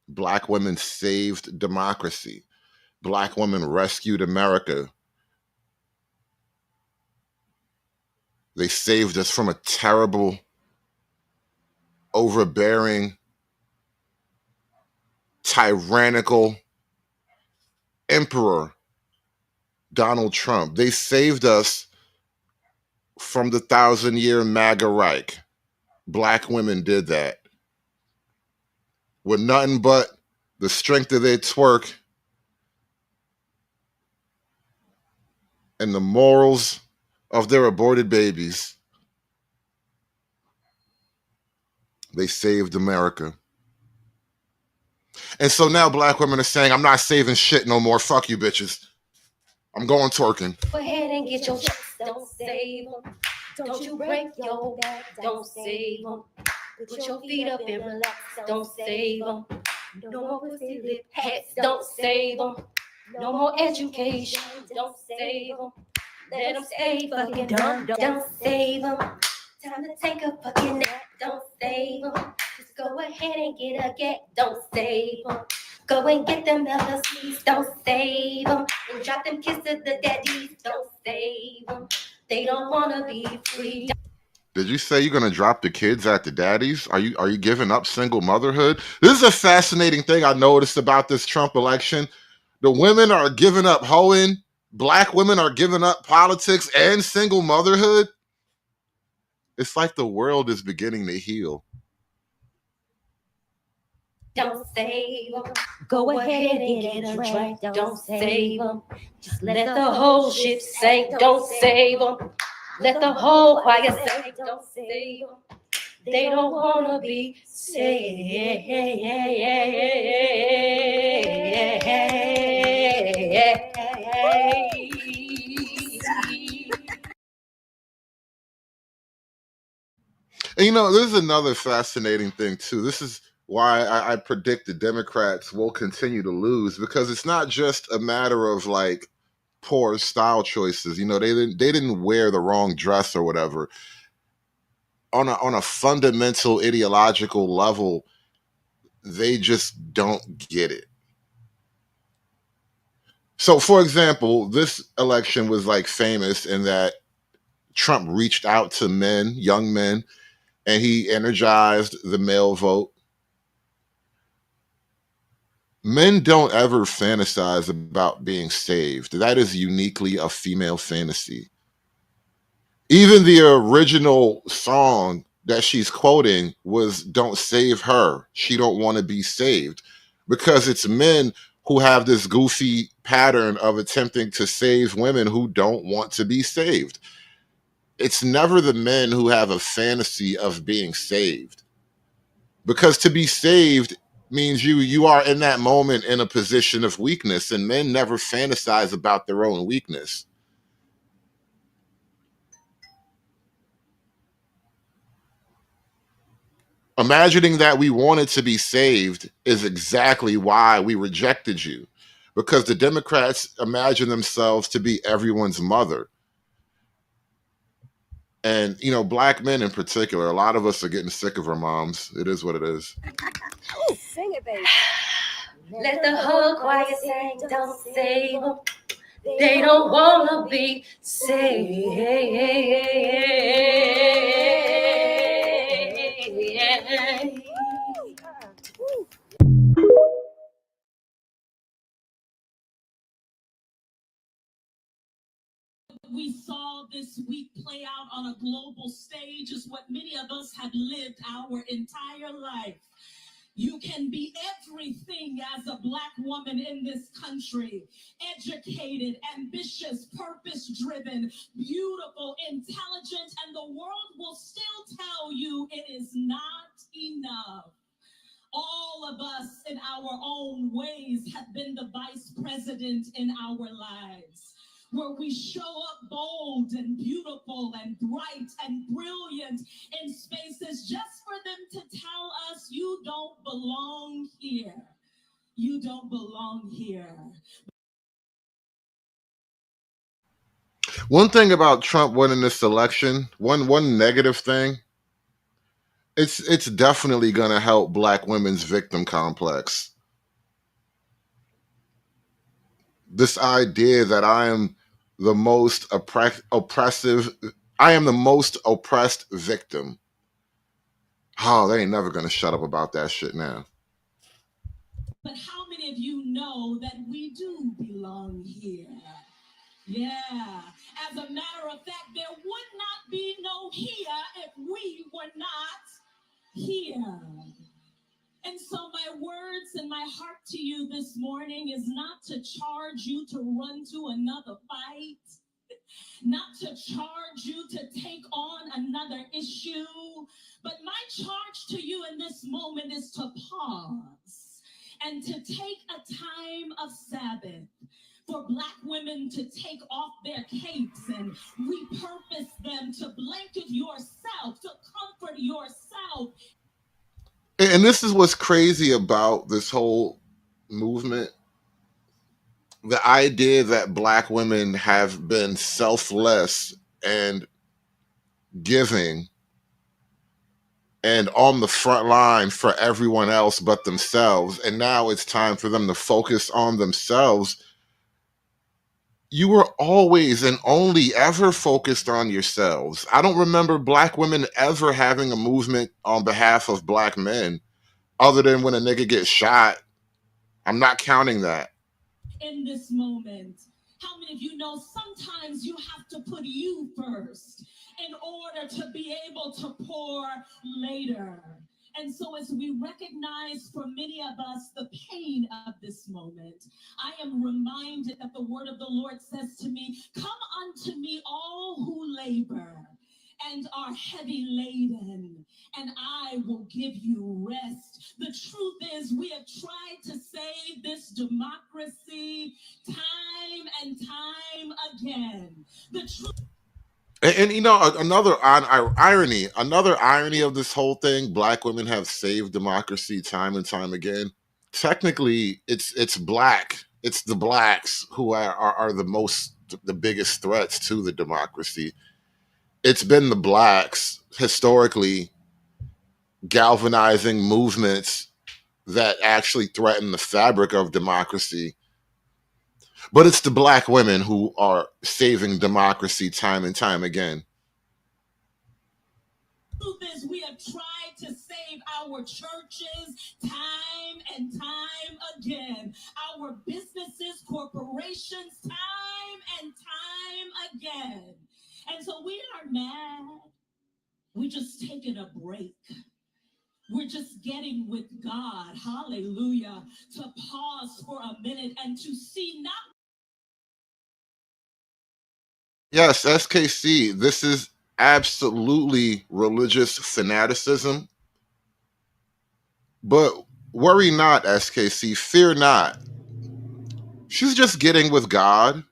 Black women saved democracy. Black women rescued America. They saved us from a terrible, overbearing, tyrannical emperor, Donald Trump. They saved us from the 1,000-year MAGA Reich. Black women did that. With nothing but the strength of their twerk and the morals of their aborted babies. They saved America. And so now black women are saying, I'm not saving shit no more. Fuck you, bitches. I'm going twerking. Go ahead and get your checks. Don't save them. Don't you break your back. Don't save them. Put your feet up and relax. Don't save them. No more pussy lip hats. Don't save them. No more education. Don't save them. Let them stay fucking dumb. Don't save them. Time to take a fucking nap. Don't save them. Just go ahead and get a get. Don't save them. Go and get them LLCs. Don't save them. And drop them kids to the daddies. Don't save them. They don't want to be free. Did you say you're going to drop the kids at the daddies? Are you giving up single motherhood? This is a fascinating thing I noticed about this Trump election. The women are giving up hoeing. Black women are giving up politics and single motherhood. It's like the world is beginning to heal. Don't save them. Go ahead and get a drink. Don't save them. Just let the whole ship sink. Don't save them. Let the whole choir sing. Don't save them. They don't want to be saved. And you know, this is another fascinating thing too. This is why I predict the Democrats will continue to lose, because it's not just a matter of like poor style choices. You know, they didn't wear the wrong dress or whatever. On a fundamental ideological level, they just don't get it. So, for example, this election was like famous in that Trump reached out to men, young men, and he energized the male vote. Men don't ever fantasize about being saved. That is uniquely a female fantasy. Even the original song that she's quoting was "Don't save her. She don't want to be saved," because it's men who have this goofy pattern of attempting to save women who don't want to be saved. It's never the men who have a fantasy of being saved, because to be saved means you are in that moment in a position of weakness, and men never fantasize about their own weakness. Imagining that we wanted to be saved is exactly why we rejected you, because the Democrats imagine themselves to be everyone's mother. And, you know, black men in particular, a lot of us are getting sick of our moms. It is what it is. Sing it, baby. Let the whole choir sing, don't save them. They don't want to be saved. We saw this week play out on a global stage is what many of us have lived our entire life. You can be everything as a Black woman in this country. Educated, ambitious, purpose-driven, beautiful, intelligent, and the world will still tell you it is not enough. All of us in our own ways have been the vice president in our lives, where we show up bold and beautiful and bright and brilliant in spaces just for them to tell us you don't belong here. You don't belong here. One thing about Trump winning this election, one negative thing, it's definitely going to help Black women's victim complex. This idea that I am the most oppressive, I am the most oppressed victim. Oh, they ain't never going to shut up about that shit now. But how many of you know that we do belong here? Yeah. As a matter of fact, there would not be no here if we were not here. And so my words and my heart to you this morning is not to charge you to run to another fight, not to charge you to take on another issue, but my charge to you in this moment is to pause and to take a time of Sabbath for Black women to take off their capes and repurpose them to blanket yourself, to comfort yourself. And this is what's crazy about this whole movement. The idea that Black women have been selfless and giving and on the front line for everyone else but themselves, and now it's time for them to focus on themselves. You were always and only ever focused on yourselves. I don't remember Black women ever having a movement on behalf of Black men, other than when a nigga gets shot. I'm not counting that. In this moment, how many of you know sometimes you have to put you first in order to be able to pour later? And so as we recognize for many of us the pain of this moment, I am reminded that the word of the Lord says to me, "Come unto me all who labor and are heavy laden, and I will give you rest." The truth is, we have tried to save this democracy time and time again. The truth. And another irony of this whole thing: black women have saved democracy time and time again. Technically, it's black. It's the blacks who are the biggest threats to the democracy. It's been the blacks historically galvanizing movements that actually threaten the fabric of democracy. But it's the black women who are saving democracy time and time again. This, we have tried to save our churches time and time again, our businesses, corporations, time and time again. And so we aren't mad. We're just taking a break. We're just getting with God, hallelujah, to pause for a minute and to see not. Yes, SKC, this is absolutely religious fanaticism. But worry not, SKC, fear not. She's just getting with God.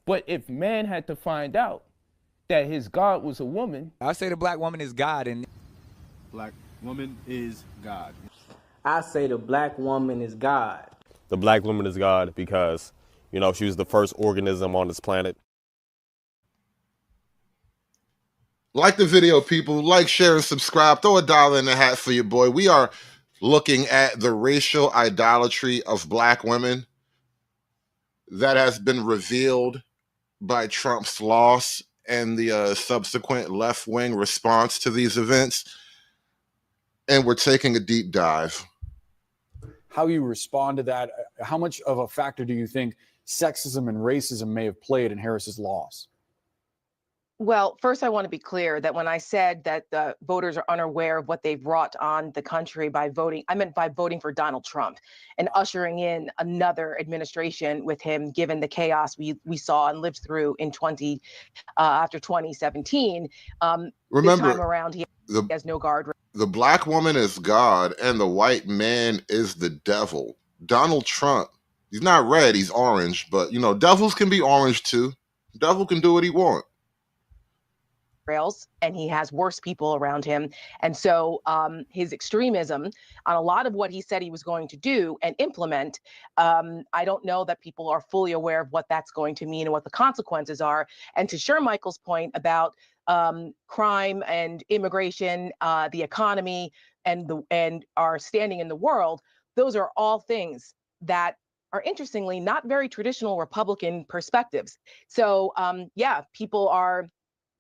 But if man had to find out that his God was a woman, I say the black woman is God, and Black woman is God. I say the black woman is God. The black woman is God because, she was the first organism on this planet. Like the video, people. Like, share, and subscribe. Throw $1 in the hat for your boy. We are looking at the racial idolatry of black women that has been revealed by Trump's loss and the subsequent left-wing response to these events. And we're taking a deep dive. How you respond to that, how much of a factor do you think sexism and racism may have played in Harris's loss? Well, first, I want to be clear that when I said that the voters are unaware of what they've wrought on the country by voting, I meant by voting for Donald Trump and ushering in another administration with him, given the chaos we saw and lived through in after 2017. Remember, this time around, he has no guardrails. The black woman is God and the white man is the devil. Donald Trump, he's not red, he's orange, but devils can be orange too. Devil can do what he wants. And he has worse people around him. And so his extremism on a lot of what he said he was going to do and implement, I don't know that people are fully aware of what that's going to mean and what the consequences are. And to Michael's point about crime and immigration, the economy, and our standing in the world, those are all things that are interestingly not very traditional Republican perspectives. So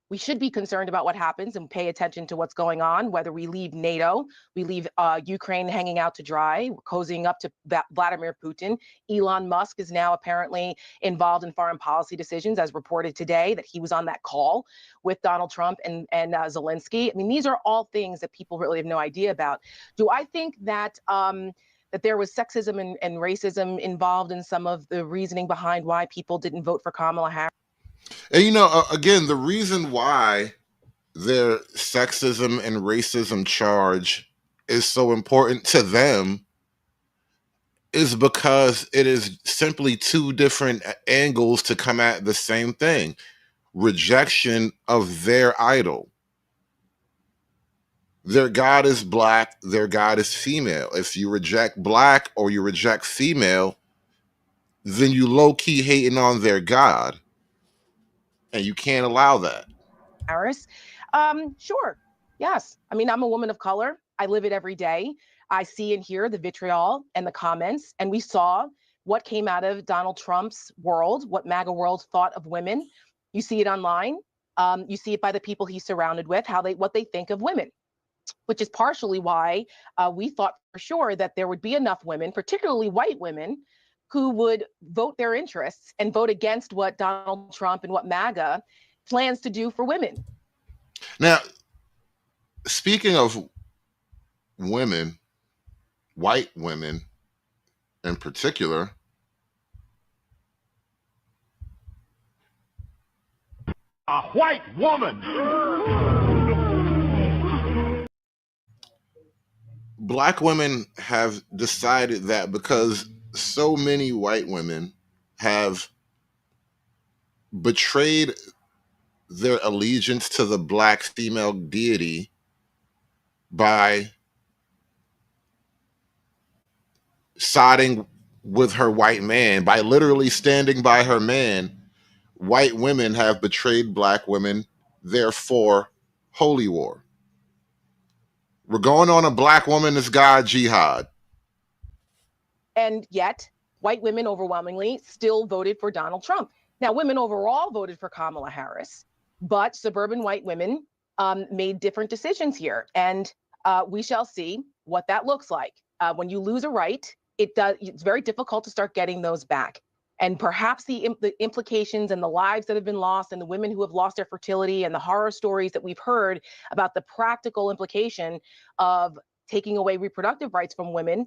we should be concerned about what happens and pay attention to what's going on, whether we leave NATO, we leave Ukraine hanging out to dry, cozying up to Vladimir Putin. Elon Musk is now apparently involved in foreign policy decisions, as reported today, that he was on that call with Donald Trump and Zelensky. I mean, these are all things that people really have no idea about. Do I think that that there was sexism and racism involved in some of the reasoning behind why people didn't vote for Kamala Harris? And again, the reason why their sexism and racism charge is so important to them is because it is simply two different angles to come at the same thing: rejection of their idol. Their God is black, their God is female. If you reject black or you reject female, then you low-key hating on their God. And you can't allow that. Harris, sure, yes. I mean, I'm a woman of color. I live it every day. I see and hear the vitriol and the comments, and we saw what came out of Donald Trump's world, what MAGA world thought of women. You see it online. You see it by the people he's surrounded with, what they think of women, which is partially why we thought for sure that there would be enough women, particularly white women, who would vote their interests and vote against what Donald Trump and what MAGA plans to do for women. Now, speaking of women, white women in particular, a white woman. Black women have decided that because so many white women have betrayed their allegiance to the black female deity by siding with her white man, by literally standing by her man. White women have betrayed black women, therefore, holy war. We're going on a black woman is God jihad. And yet, white women overwhelmingly still voted for Donald Trump. Now, women overall voted for Kamala Harris, but suburban white women made different decisions here. And we shall see what that looks like. When you lose a right, it's very difficult to start getting those back. And perhaps the implications and the lives that have been lost and the women who have lost their fertility and the horror stories that we've heard about the practical implication of taking away reproductive rights from women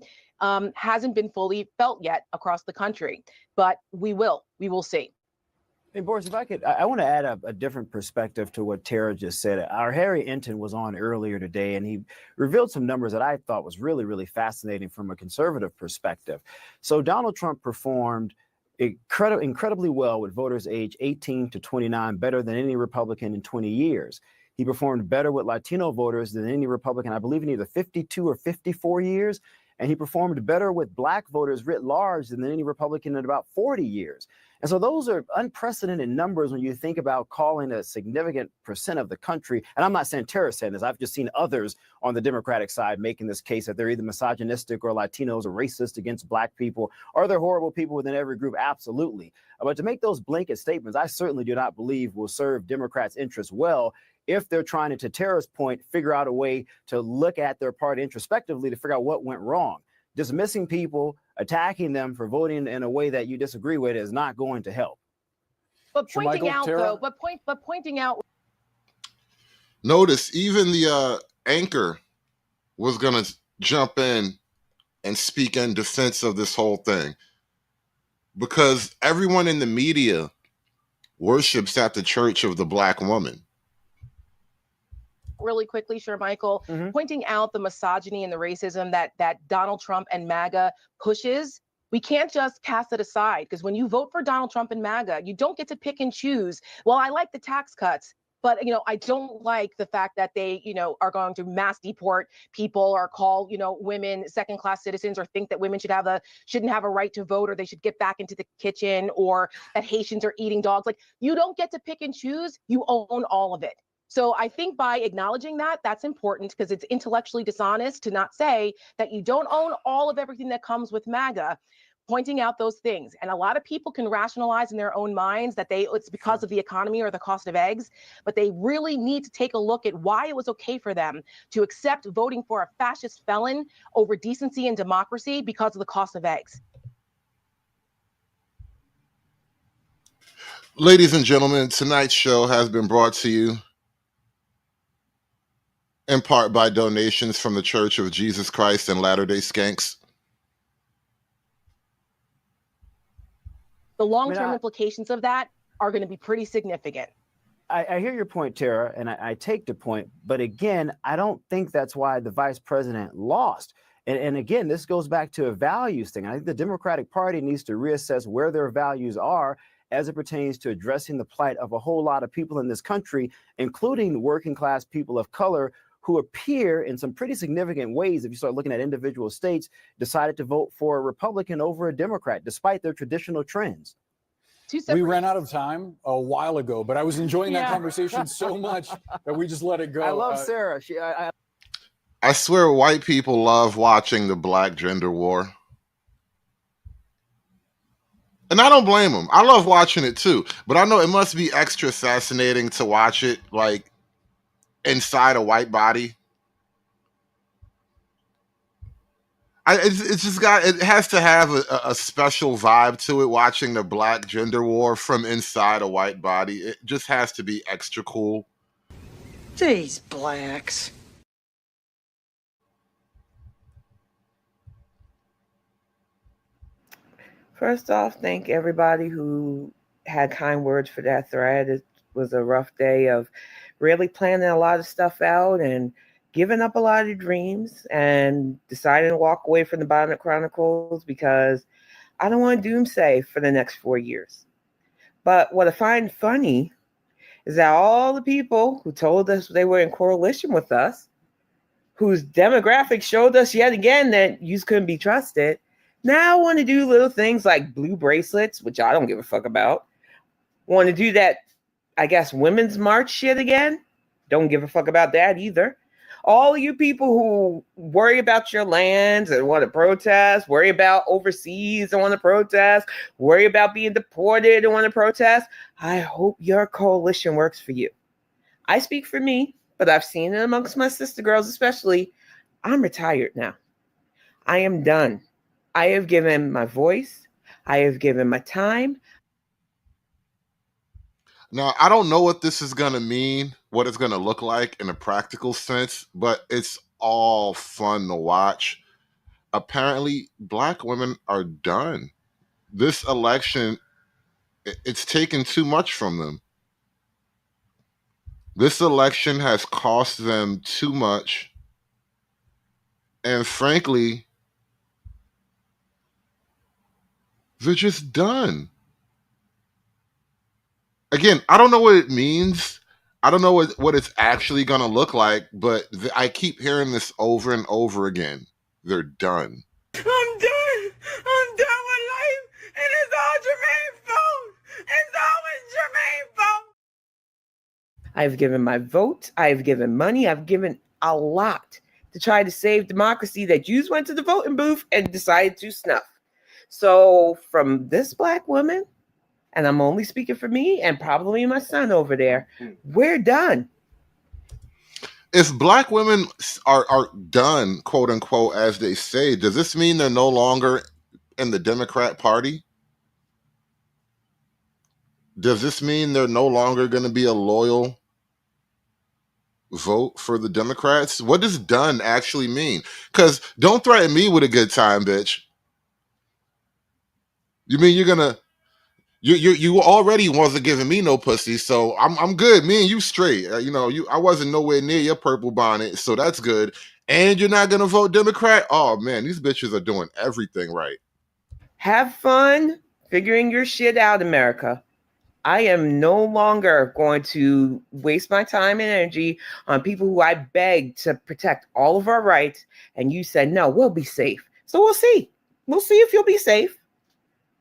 hasn't been fully felt yet across the country. But we will see. Hey, Boris, if I could, I want to add a different perspective to what Tara just said. Our Harry Enton was on earlier today, and he revealed some numbers that I thought was really, really fascinating from a conservative perspective. So Donald Trump performed incredibly well with voters age 18 to 29, better than any Republican in 20 years. He performed better with Latino voters than any Republican, I believe, in either 52 or 54 years. And he performed better with black voters writ large than any Republican in about 40 years. And so those are unprecedented numbers when you think about calling a significant percent of the country. And I'm not saying Tara said this. I've just seen others on the Democratic side making this case that they're either misogynistic or Latinos or racist against black people, or they're horrible people within every group. Absolutely. But to make those blanket statements, I certainly do not believe will serve Democrats' interests well if they're trying to Tara's point, figure out a way to look at their party introspectively to figure out what went wrong. Dismissing people, attacking them for voting in a way that you disagree with is not going to help. But pointing out, though, pointing out. Notice even the anchor was going to jump in and speak in defense of this whole thing, because everyone in the media worships at the church of the black woman. Really quickly, sure, Michael, pointing out the misogyny and the racism that Donald Trump and MAGA pushes. We can't just pass it aside, because when you vote for Donald Trump and MAGA, you don't get to pick and choose. Well, I like the tax cuts, but I don't like the fact that they are going to mass deport people or call women second-class citizens, or think that women shouldn't have a right to vote, or they should get back into the kitchen, or that Haitians are eating dogs. Like, you don't get to pick and choose. You own all of it. So I think by acknowledging that, that's important, because it's intellectually dishonest to not say that you don't own all of everything that comes with MAGA, pointing out those things. And a lot of people can rationalize in their own minds that it's because of the economy or the cost of eggs, but they really need to take a look at why it was okay for them to accept voting for a fascist felon over decency and democracy because of the cost of eggs. Ladies and gentlemen, tonight's show has been brought to you in part by donations from the Church of Jesus Christ and Latter-day Skanks. The long-term implications of that are going to be pretty significant. I hear your point, Tara, and I take the point. But again, I don't think that's why the vice president lost. And again, this goes back to a values thing. I think the Democratic Party needs to reassess where their values are as it pertains to addressing the plight of a whole lot of people in this country, including working class people of color, who appear in some pretty significant ways, if you start looking at individual states, decided to vote for a Republican over a Democrat, despite their traditional trends. We ran out of time a while ago, but I was enjoying that conversation so much that we just let it go. I love Sarah. I swear white people love watching the black gender war. And I don't blame them. I love watching it too. But I know it must be extra fascinating to watch it like inside a white body. It has to have a special vibe to it, watching the black gender war from inside a white body. It just has to be extra cool. These blacks. First off, thank everybody who had kind words for that thread. It was a rough day of really planning a lot of stuff out and giving up a lot of dreams and deciding to walk away from the Bonnet Chronicles because I don't want to doomsay for the next 4 years. But what I find funny is that all the people who told us they were in coalition with us, whose demographics showed us yet again that you couldn't be trusted, now want to do little things like blue bracelets, which I don't give a fuck about. Want to do that, I guess, women's march shit again. Don't give a fuck about that either. All you people who worry about your lands and want to protest, worry about overseas and want to protest, worry about being deported and want to protest, I hope your coalition works for you. I speak for me, but I've seen it amongst my sister girls especially. I'm retired now. I am done. I have given my voice. I have given my time. Now, I don't know what this is going to mean, what it's going to look like in a practical sense, but it's all fun to watch. Apparently, Black women are done. This election, it's taken too much from them. This election has cost them too much. And frankly, they're just done. Again, I don't know what it means. I don't know what it's actually going to look like, but I keep hearing this over and over again. They're done. I'm done. I'm done with life. And it's all Jermaine's fault. It's always Jermaine's fault. I've given my vote. I've given money. I've given a lot to try to save democracy that you went to the voting booth and decided to snuff. So from this Black woman, and I'm only speaking for me and probably my son over there, we're done. If Black women are done, quote unquote, as they say, does this mean they're no longer in the Democrat Party? Does this mean they're no longer going to be a loyal vote for the Democrats? What does done actually mean? Because don't threaten me with a good time, bitch. You mean you're gonna you already wasn't giving me no pussy, so I'm good. Me and you straight. I wasn't nowhere near your purple bonnet, so that's good. And you're not gonna vote Democrat? Oh man, these bitches are doing everything right. Have fun figuring your shit out, America. I am no longer going to waste my time and energy on people who I begged to protect all of our rights, and you said, no, we'll be safe. So we'll see. We'll see if you'll be safe.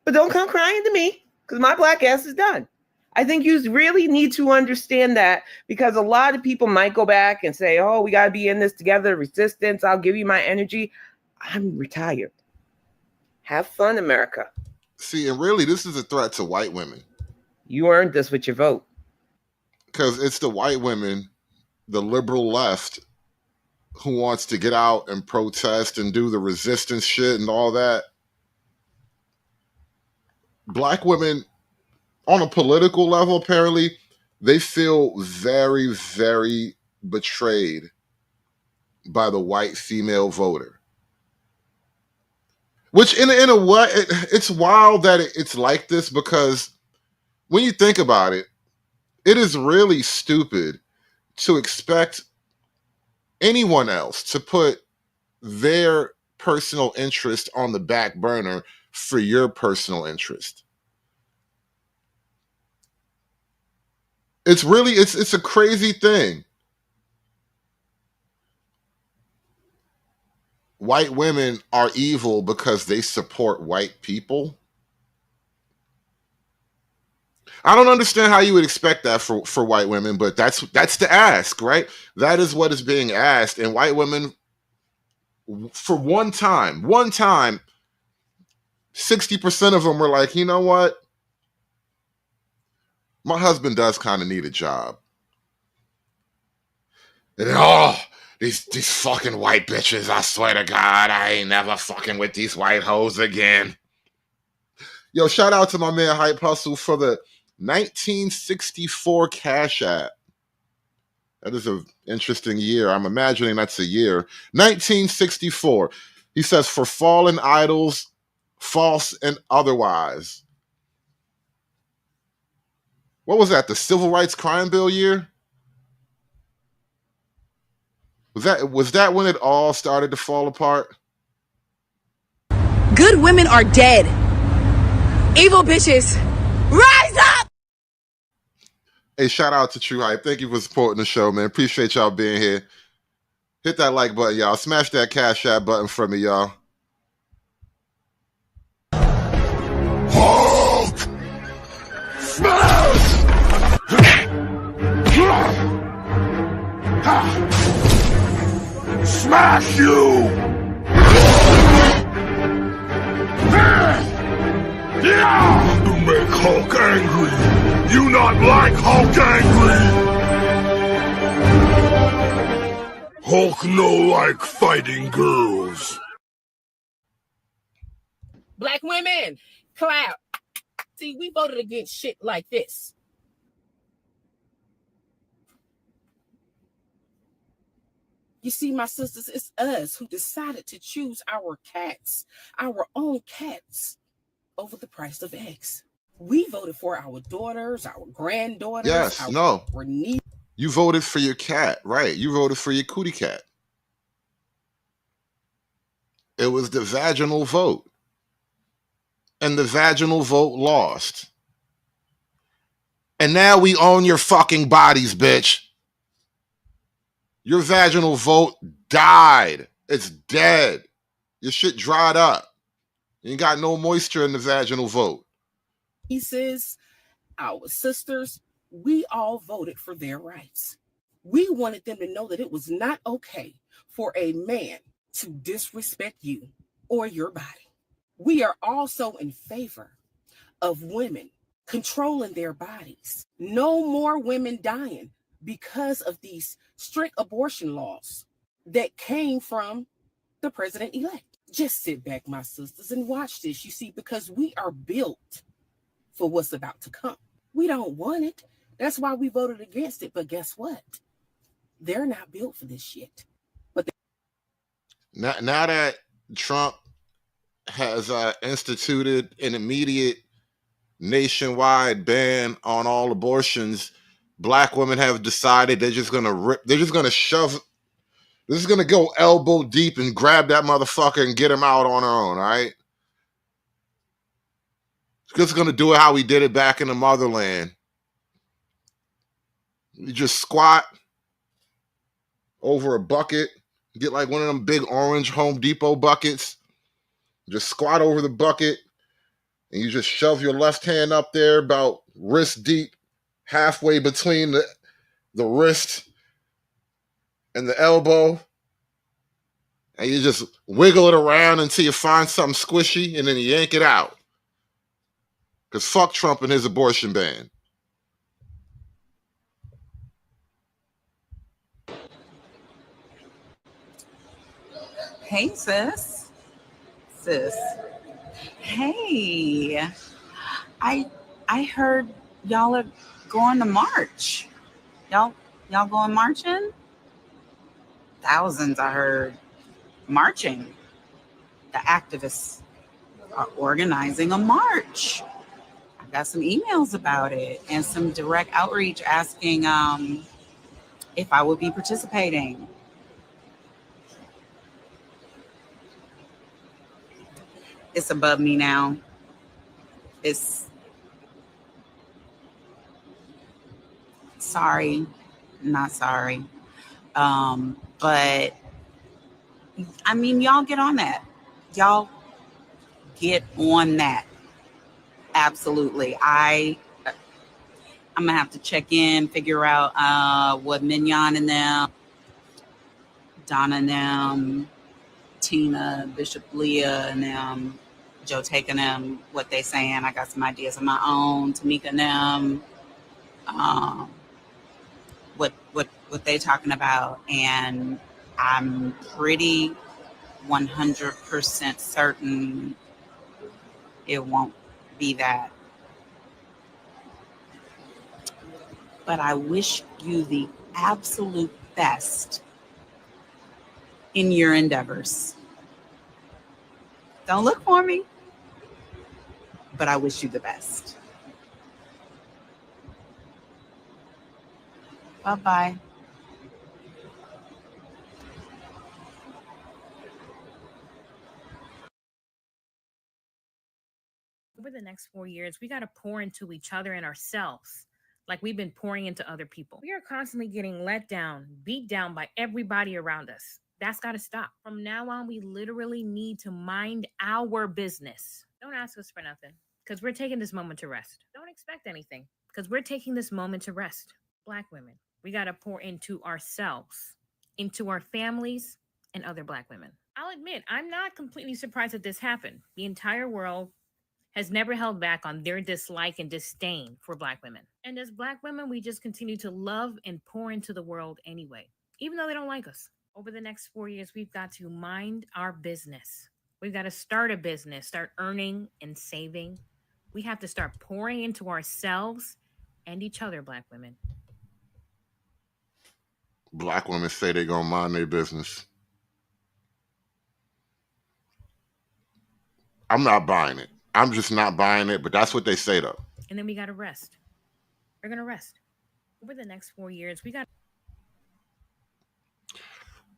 But don't come crying to me, because my Black ass is done. I think you really need to understand that, because a lot of people might go back and say, oh, we got to be in this together, resistance, I'll give you my energy. I'm retired. Have fun, America. See, and really, this is a threat to white women. You earned this with your vote. Because it's the white women, the liberal left, who wants to get out and protest and do the resistance shit and all that. Black women, on a political level, apparently, they feel very, very betrayed by the white female voter. Which, in a way, it's wild that it's like this, because when you think about it, it is really stupid to expect anyone else to put their personal interest on the back burner for your personal interest. It's really, it's a crazy thing. White women are evil because they support white people. I don't understand how you would expect that for white women, but that's the ask, right? That is what is being asked. And white women, for one time, 60% of them were like, you know what? My husband does kind of need a job. And these fucking white bitches, I swear to God, I ain't never fucking with these white hoes again. Yo, shout out to my man Hype Hustle for the 1964 Cash App. That is an interesting year. I'm imagining that's a year. 1964. He says, for fallen idols, false and otherwise. What was that? The Civil Rights Crime Bill year? Was that when it all started to fall apart? Good women are dead. Evil bitches, rise up! Hey, shout out to True Hype. Thank you for supporting the show, man. Appreciate y'all being here. Hit that like button, y'all. Smash that Cash App button for me, y'all. Hulk! Smash! Smash you! You make Hulk angry! You not like Hulk angry! Hulk no like fighting girls. Black women, clap. See, we voted against shit like this. You see, my sisters, it's us who decided to choose our cats, our own cats, over the price of eggs. We voted for our daughters, our granddaughters, Yes, no. You voted for your cat, right? You voted for your cootie cat. It was the vaginal vote. And the vaginal vote lost. And now we own your fucking bodies, bitch. Your vaginal vote died. It's dead. Your shit dried up. You ain't got no moisture in the vaginal vote. Nieces, our sisters, we all voted for their rights. We wanted them to know that it was not okay for a man to disrespect you or your body. We are also in favor of women controlling their bodies. No more women dying because of these strict abortion laws that came from the president-elect. Just sit back, my sisters, and watch this. You see, because we are built for what's about to come. We don't want it. That's why we voted against it. But guess what? They're not built for this shit. But now that Trump has instituted an immediate nationwide ban on all abortions, black women have decided they're just gonna shove, they're just gonna go elbow deep and grab that motherfucker and get him out on her own, all right? Just gonna do it how we did it back in the motherland. You just squat over a bucket, get like one of them big orange Home Depot buckets, just squat over the bucket, and you just shove your left hand up there about wrist deep, halfway between the wrist and the elbow, and you just wiggle it around until you find something squishy, and then you yank it out. Because fuck Trump and his abortion ban. Hey, sis. Hey. I heard y'all are going to march. Y'all going marching? Thousands, I heard, marching. The activists are organizing a march. I got some emails about it and some direct outreach asking if I would be participating. It's above me now. It's sorry, not sorry. But I mean, y'all get on that. Y'all get on that. Absolutely. I'm gonna have to check in, figure out what Mignon and them, Donna and them, Tina, Bishop Leah and them, Joe taking them, what they saying. I got some ideas of my own. Tamika and them, what they talking about, and I'm pretty 100% certain it won't be that. But I wish you the absolute best in your endeavors. Don't look for me, but I wish you the best. Bye-bye. Over the next 4 years, we got to pour into each other and ourselves like we've been pouring into other people. We are constantly getting let down, beat down by everybody around us. That's got to stop. From now on, we literally need to mind our business. Don't ask us for nothing because we're taking this moment to rest. Don't expect anything because we're taking this moment to rest. Black women, we got to pour into ourselves, into our families, and other Black women. I'll admit, I'm not completely surprised that this happened. The entire world has never held back on their dislike and disdain for Black women. And as Black women, we just continue to love and pour into the world anyway, even though they don't like us. Over the next 4 years, we've got to mind our business. We've got to start a business, start earning and saving. We have to start pouring into ourselves and each other, Black women. Black women say they're going to mind their business. I'm not buying it. I'm just not buying it, but that's what they say, though. And then we got to rest. We're going to rest. Over the next 4 years, we got.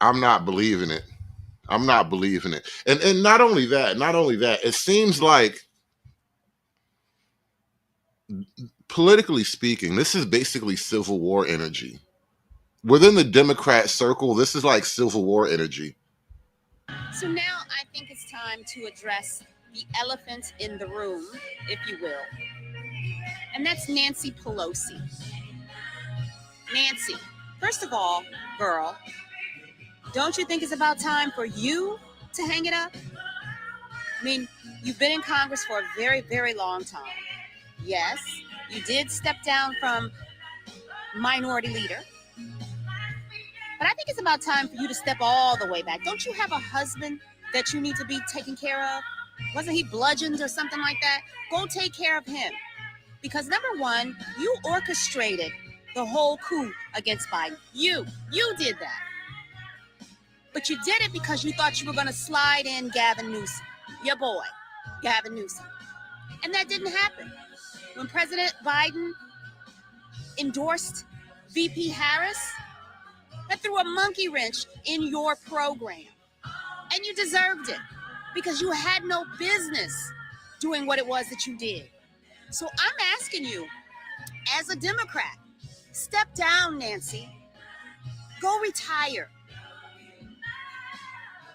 I'm not believing it. I'm not believing it. And not only that, it seems like, politically speaking, this is basically Civil War energy. Within the Democrat circle, this is like Civil War energy. So now I think it's time to address the elephant in the room, if you will. And that's Nancy Pelosi. Nancy, first of all, girl, don't you think it's about time for you to hang it up? I mean, you've been in Congress for a very, very long time. Yes, you did step down from minority leader. But I think it's about time for you to step all the way back. Don't you have a husband that you need to be taking care of? Wasn't he bludgeoned or something like that? Go take care of him. Because number one, you orchestrated the whole coup against Biden. You did that. But you did it because you thought you were going to slide in Gavin Newsom, your boy, Gavin Newsom. And that didn't happen. When President Biden endorsed VP Harris, that threw a monkey wrench in your program. And you deserved it because you had no business doing what it was that you did. So I'm asking you, as a Democrat, step down, Nancy. Go retire.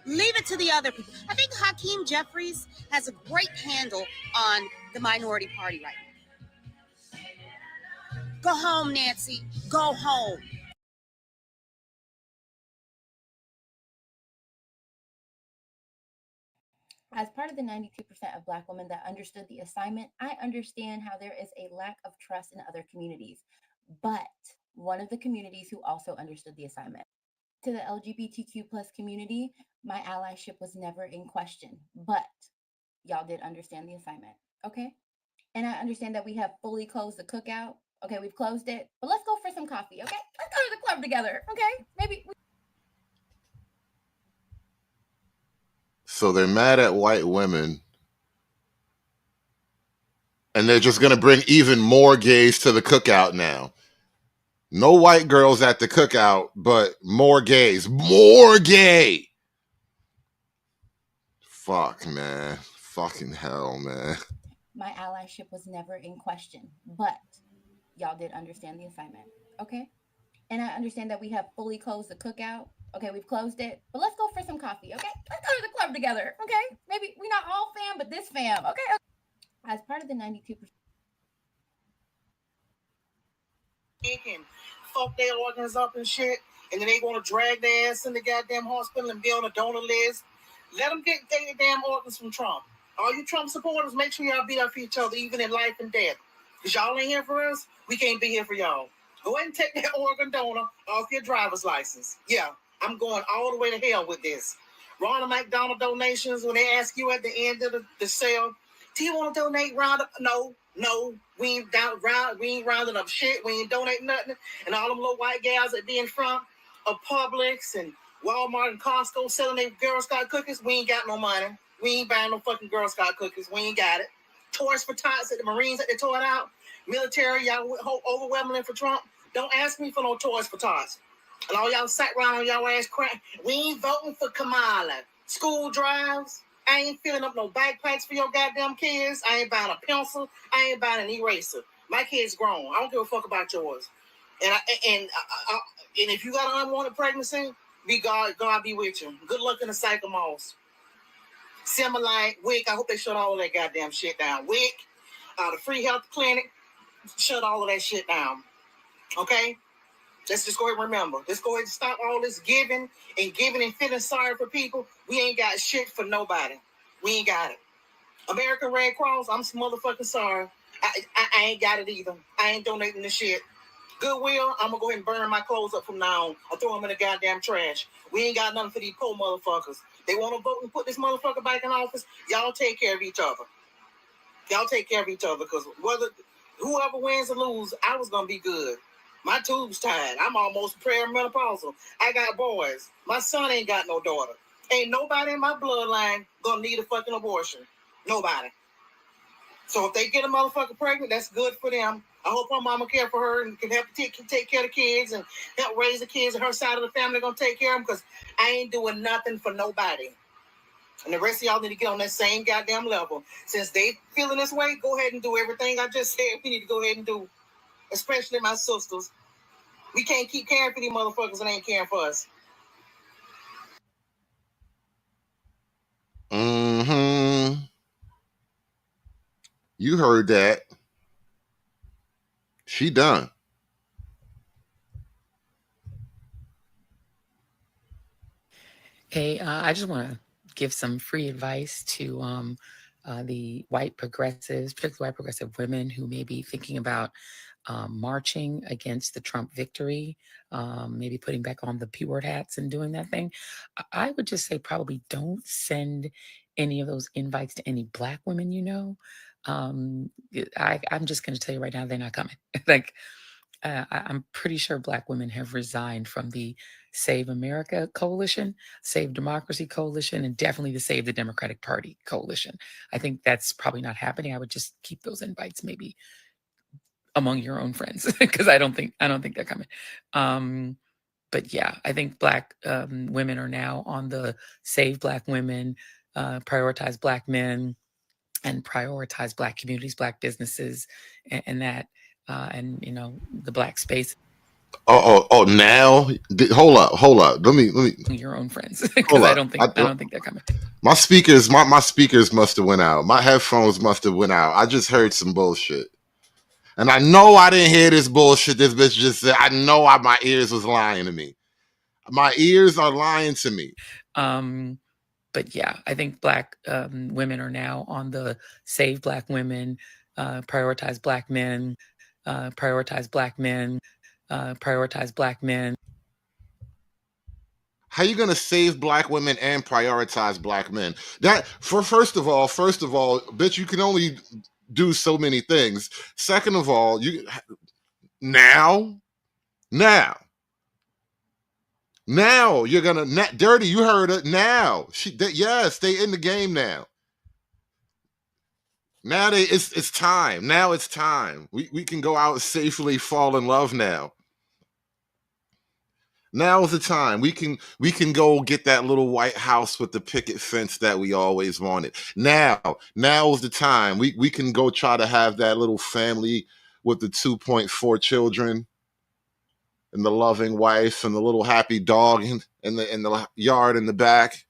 Leave it to the other people. I think Hakeem Jeffries has a great handle on the minority party right now. Go home, Nancy. Go home. As part of the 92% of Black women that understood the assignment, I understand how there is a lack of trust in other communities, but one of the communities who also understood the assignment. To the LGBTQ plus community, my allyship was never in question, but y'all did understand the assignment, okay? And I understand that we have fully closed the cookout. Okay, we've closed it, but let's go for some coffee, okay? Let's go to the club together, okay? Maybe. So they're mad at white women, and they're just going to bring even more gays to the cookout now. No white girls at the cookout, but more gays. More gay! Fuck, man. Fucking hell, man. My allyship was never in question, but y'all did understand the assignment, okay? And I understand that we have fully closed the cookout. Okay, we've closed it, but let's go for some coffee, okay? Let's go to the club together, okay? Maybe we're not all fam, but this fam, okay? As part of the 92%. And fuck their organs up and shit, and then they want to drag their ass in the goddamn hospital and be on a donor list. Let them get their damn organs from Trump. All you Trump supporters, make sure y'all be up for each other, even in life and death. Because y'all ain't here for us, we can't be here for y'all. Go ahead and take that organ donor off your driver's license. Yeah, I'm going all the way to hell with this. Ronald McDonald donations, when they ask you at the end of the sale, do you want to donate round up? No, we ain't rounding up shit. We ain't donating nothing. And all them little white gals that be in front of Publix and Walmart and Costco selling their Girl Scout cookies, we ain't got no money. We ain't buying no fucking Girl Scout cookies. We ain't got it. Toys for Tots at the Marines that they tore it out. Military, y'all overwhelmingly for Trump. Don't ask me for no Toys for Tots. And all y'all sat around on y'all ass crying. We ain't voting for Kamala. School drives. I ain't filling up no backpacks for your goddamn kids. I ain't buying a pencil. I ain't buying an eraser. My kid's grown. I don't give a fuck about yours. And if you got an unwanted pregnancy, God be with you. Good luck in the cycle malls. Similine, WIC, I hope they shut all of that goddamn shit down. WIC, the free health clinic, shut all of that shit down. Okay? Let's just go ahead and remember. Let's go ahead and stop all this giving and feeling sorry for people. We ain't got shit for nobody. We ain't got it. American Red Cross, I'm some motherfucking sorry. I ain't got it either. I ain't donating the shit. Goodwill, I'm gonna go ahead and burn my clothes up from now on. I'll throw them in the goddamn trash. We ain't got nothing for these poor motherfuckers. They want to vote and put this motherfucker back in office. Y'all take care of each other. Y'all take care of each other, because whoever wins or lose, I was gonna be good. My tube's tied. I'm almost perimenopausal. I got boys. My son ain't got no daughter. Ain't nobody in my bloodline gonna need a fucking abortion. Nobody. So if they get a motherfucker pregnant, that's good for them. I hope her mama care for her and can help take care of the kids and help raise the kids, and her side of the family gonna take care of them, because I ain't doing nothing for nobody. And the rest of y'all need to get on that same goddamn level. Since they feeling this way, go ahead and do everything I just said we need to go ahead and do. Especially my sisters. We can't keep caring for these motherfuckers that ain't caring for us. Mm-hmm. You heard that. She done. Hey, I just want to give some free advice to the white progressives, particularly white progressive women who may be thinking about marching against the Trump victory, maybe putting back on the P-word hats and doing that thing. I would just say probably don't send any of those invites to any Black women you know. I'm just going to tell you right now, they're not coming. Like, I'm pretty sure Black women have resigned from the Save America Coalition, Save Democracy Coalition, and definitely the Save the Democratic Party Coalition. I think that's probably not happening. I would just keep those invites maybe among your own friends, because I don't think they're coming. But yeah, I think Black women are now on the Save Black Women, Prioritize Black Men, and prioritize Black communities, Black businesses, and that. And the Black space. Now, hold up. Let me. Your own friends, because I don't think they're coming. My speakers must have went out. My headphones must have went out. I just heard some bullshit, and I know I didn't hear this bullshit. This bitch just said. I know my ears was lying to me. My ears are lying to me. But yeah, I think Black women are now on the Save Black Women, Prioritize Black Men, Prioritize Black Men, Prioritize Black Men. How you gonna save Black women and prioritize Black men? First of all, bitch, you can only do so many things. Second of all, now you're gonna dirty. You heard it. Now yes, they in the game now. Now it's time. Now it's time. We can go out and safely fall in love now. Now is the time. We can go get that little white house with the picket fence that we always wanted. Now is the time. We can go try to have that little family with the 2.4 children and the loving wife and the little happy dog in the yard in the back.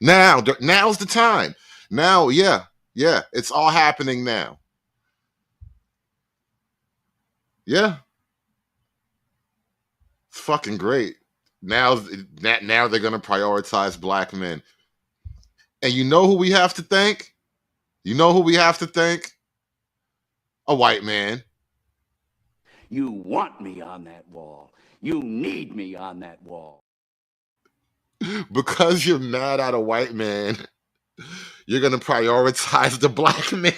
Now's the time. Now, yeah, it's all happening now. Yeah. It's fucking great. Now they're going to prioritize Black men. And you know who we have to thank? A white man. You want me on that wall. You need me on that wall. Because you're mad at a white man, you're going to prioritize the Black man.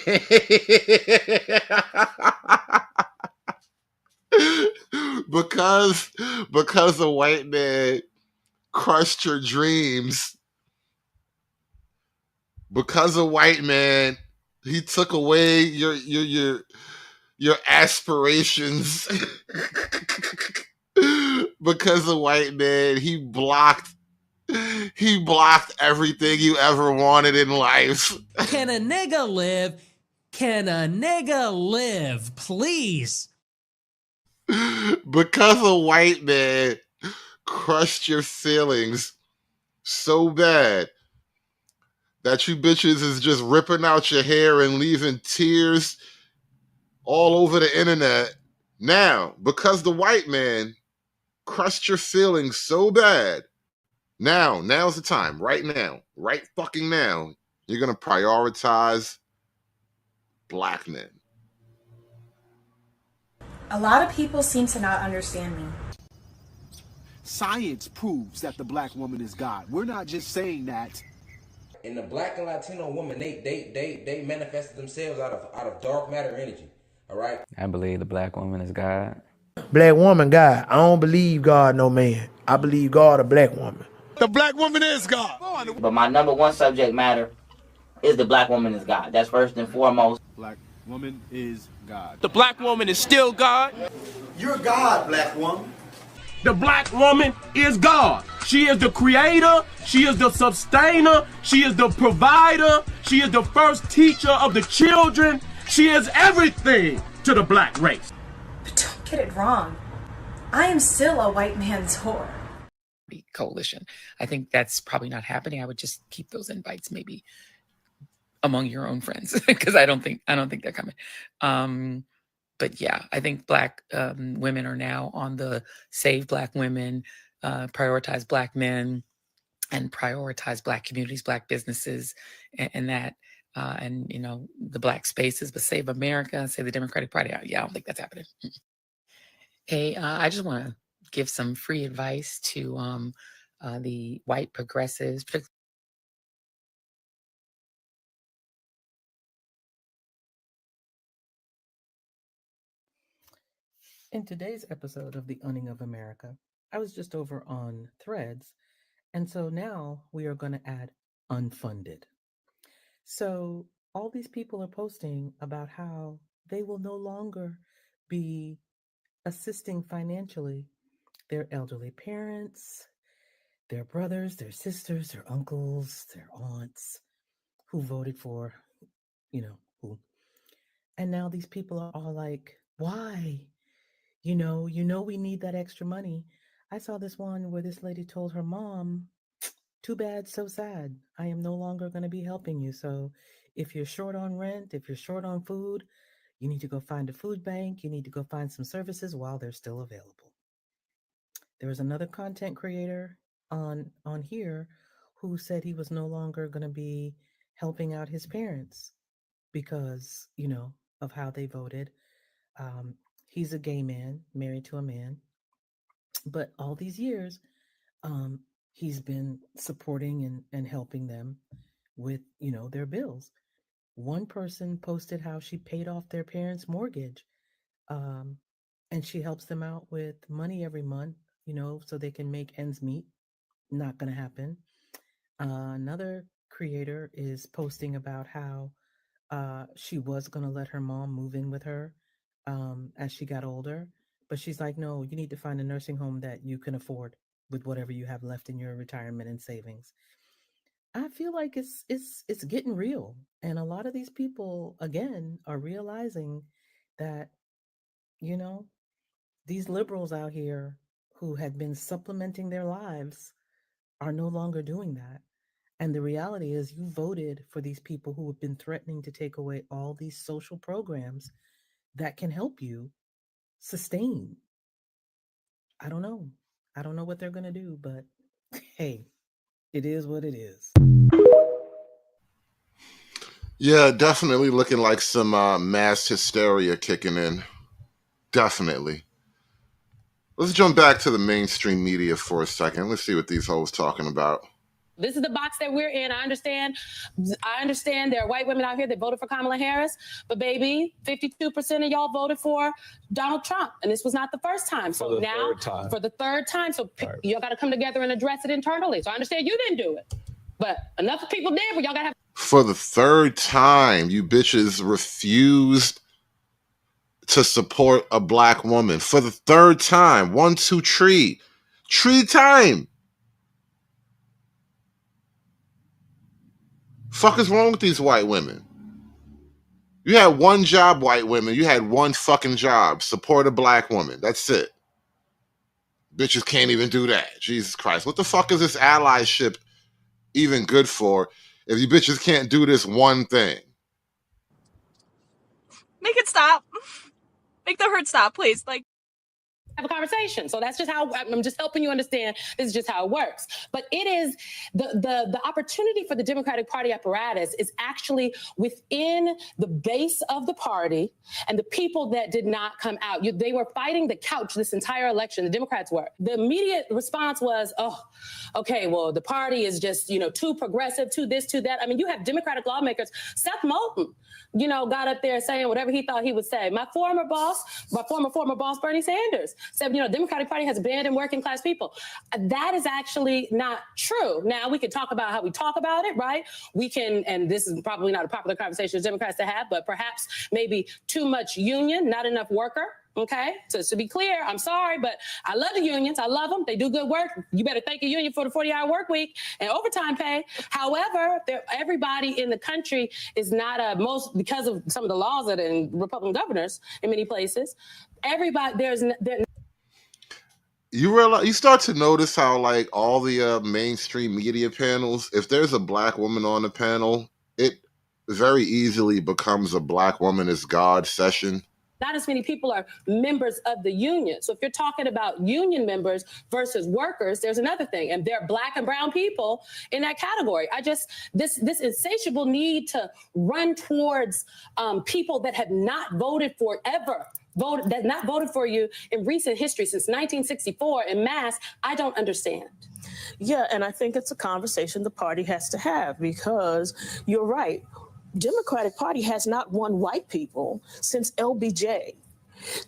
because a white man crushed your dreams. Because a white man, he took away your aspirations. Because a white man, he blocked everything you ever wanted in life. Can a nigga live? Can a nigga live, please? Because a white man crushed your feelings so bad that you bitches is just ripping out your hair and leaving tears all over the internet. Now, because the white man crushed your feelings so bad, now's the time, right now, right fucking now, you're gonna prioritize black men. A lot of people seem to not understand me. Science proves that the black woman is God. We're not just saying that. And the black and Latino woman, they manifested themselves out of dark matter energy. All right. I believe the black woman is God. Black woman, God. I don't believe God, no man. I believe God, a black woman. The black woman is God. But my number one subject matter is the black woman is God. That's first and foremost. Black woman is God. The black woman is still God. You're God, black woman. The black woman is God. She is the creator. She is the sustainer. She is the provider. She is the first teacher of the children. She is everything to the black race. But don't get it wrong. I am still a white man's whore. Coalition. I think that's probably not happening. I would just keep those invites maybe among your own friends because I don't think they're coming. But yeah, I think black women are now on the Save Black Women, Prioritize Black Men, and prioritize Black communities, Black businesses, and that, and you know, the Black spaces. But Save America, Save the Democratic Party. Yeah, I don't think that's happening. Hey, I just want to give some free advice to the white progressives, particularly. In today's episode of The Owning of America, I was just over on Threads, and so now we are going to add unfunded. So all these people are posting about how they will no longer be assisting financially their elderly parents, their brothers, their sisters, their uncles, their aunts who voted for, who. And now these people are all like, why? You know, we need that extra money. I saw this one where this lady told her mom, too bad, so sad. I am no longer going to be helping you. So if you're short on rent, if you're short on food, you need to go find a food bank. You need to go find some services while they're still available. There was another content creator on here who said he was no longer going to be helping out his parents because, of how they voted. He's a gay man, married to a man. But all these years, he's been supporting and helping them with, their bills. One person posted how she paid off their parents' mortgage. And she helps them out with money every month, so they can make ends meet. Not going to happen. Another creator is posting about how she was going to let her mom move in with her as she got older. But she's like, no, you need to find a nursing home that you can afford with whatever you have left in your retirement and savings. I feel like it's getting real. And a lot of these people, again, are realizing that, these liberals out here who had been supplementing their lives are no longer doing that. And the reality is you voted for these people who have been threatening to take away all these social programs that can help you sustain. I don't know. I don't know what they're going to do, but hey, it is what it is. Yeah, definitely looking like some mass hysteria kicking in. Definitely. Let's jump back to the mainstream media for a second. Let's see what these hoes talking about. This is the box that we're in. I understand there are white women out here that voted for Kamala Harris, but baby, 52% of y'all voted for Donald Trump. And this was not the first time. So now, for the third time. So y'all got to come together and address it internally. So I understand you didn't do it, but enough people did, but y'all got to have. For the third time, you bitches refused to support a black woman. For the third time. 1, 2, 3. 3 time. Fuck is wrong with these white women? You had one job, white women. You had one fucking job. Support a black woman. That's it. Bitches can't even do that. Jesus Christ. What the fuck is this allyship even good for if you bitches can't do this one thing? Make it stop. Make the hurt stop, please. Like, have a conversation. So that's just how I'm just helping you understand. This is just how it works. But it is the opportunity for the Democratic Party apparatus is actually within the base of the party and the people that did not come out. They were fighting the couch this entire election. The Democrats were. The immediate response was, oh, okay, well, the party is just, too progressive, too this, too that. I mean, you have Democratic lawmakers. Seth Moulton, got up there saying whatever he thought he would say. My former boss, Bernie Sanders, said, Democratic Party has abandoned working class people. That is actually not true. Now, we can talk about how we talk about it, right? We can, and this is probably not a popular conversation for Democrats to have, but perhaps maybe too much union, not enough worker. Okay, so to be clear, I'm sorry, but I love the unions. I love them. They do good work. You better thank a union for the 40-hour work week and overtime pay. However, everybody in the country is not because of some of the laws that are in Republican governors in many places. Everybody, You start to notice how like all the mainstream media panels, if there's a black woman on the panel, it very easily becomes a black woman is God session. Not as many people are members of the union. So if you're talking about union members versus workers, there's another thing. And there are black and brown people in that category. This insatiable need to run towards people that have not voted for not voted for you in recent history since 1964 en masse, I don't understand. Yeah, and I think it's a conversation the party has to have because you're right. Democratic Party has not won white people since LBJ.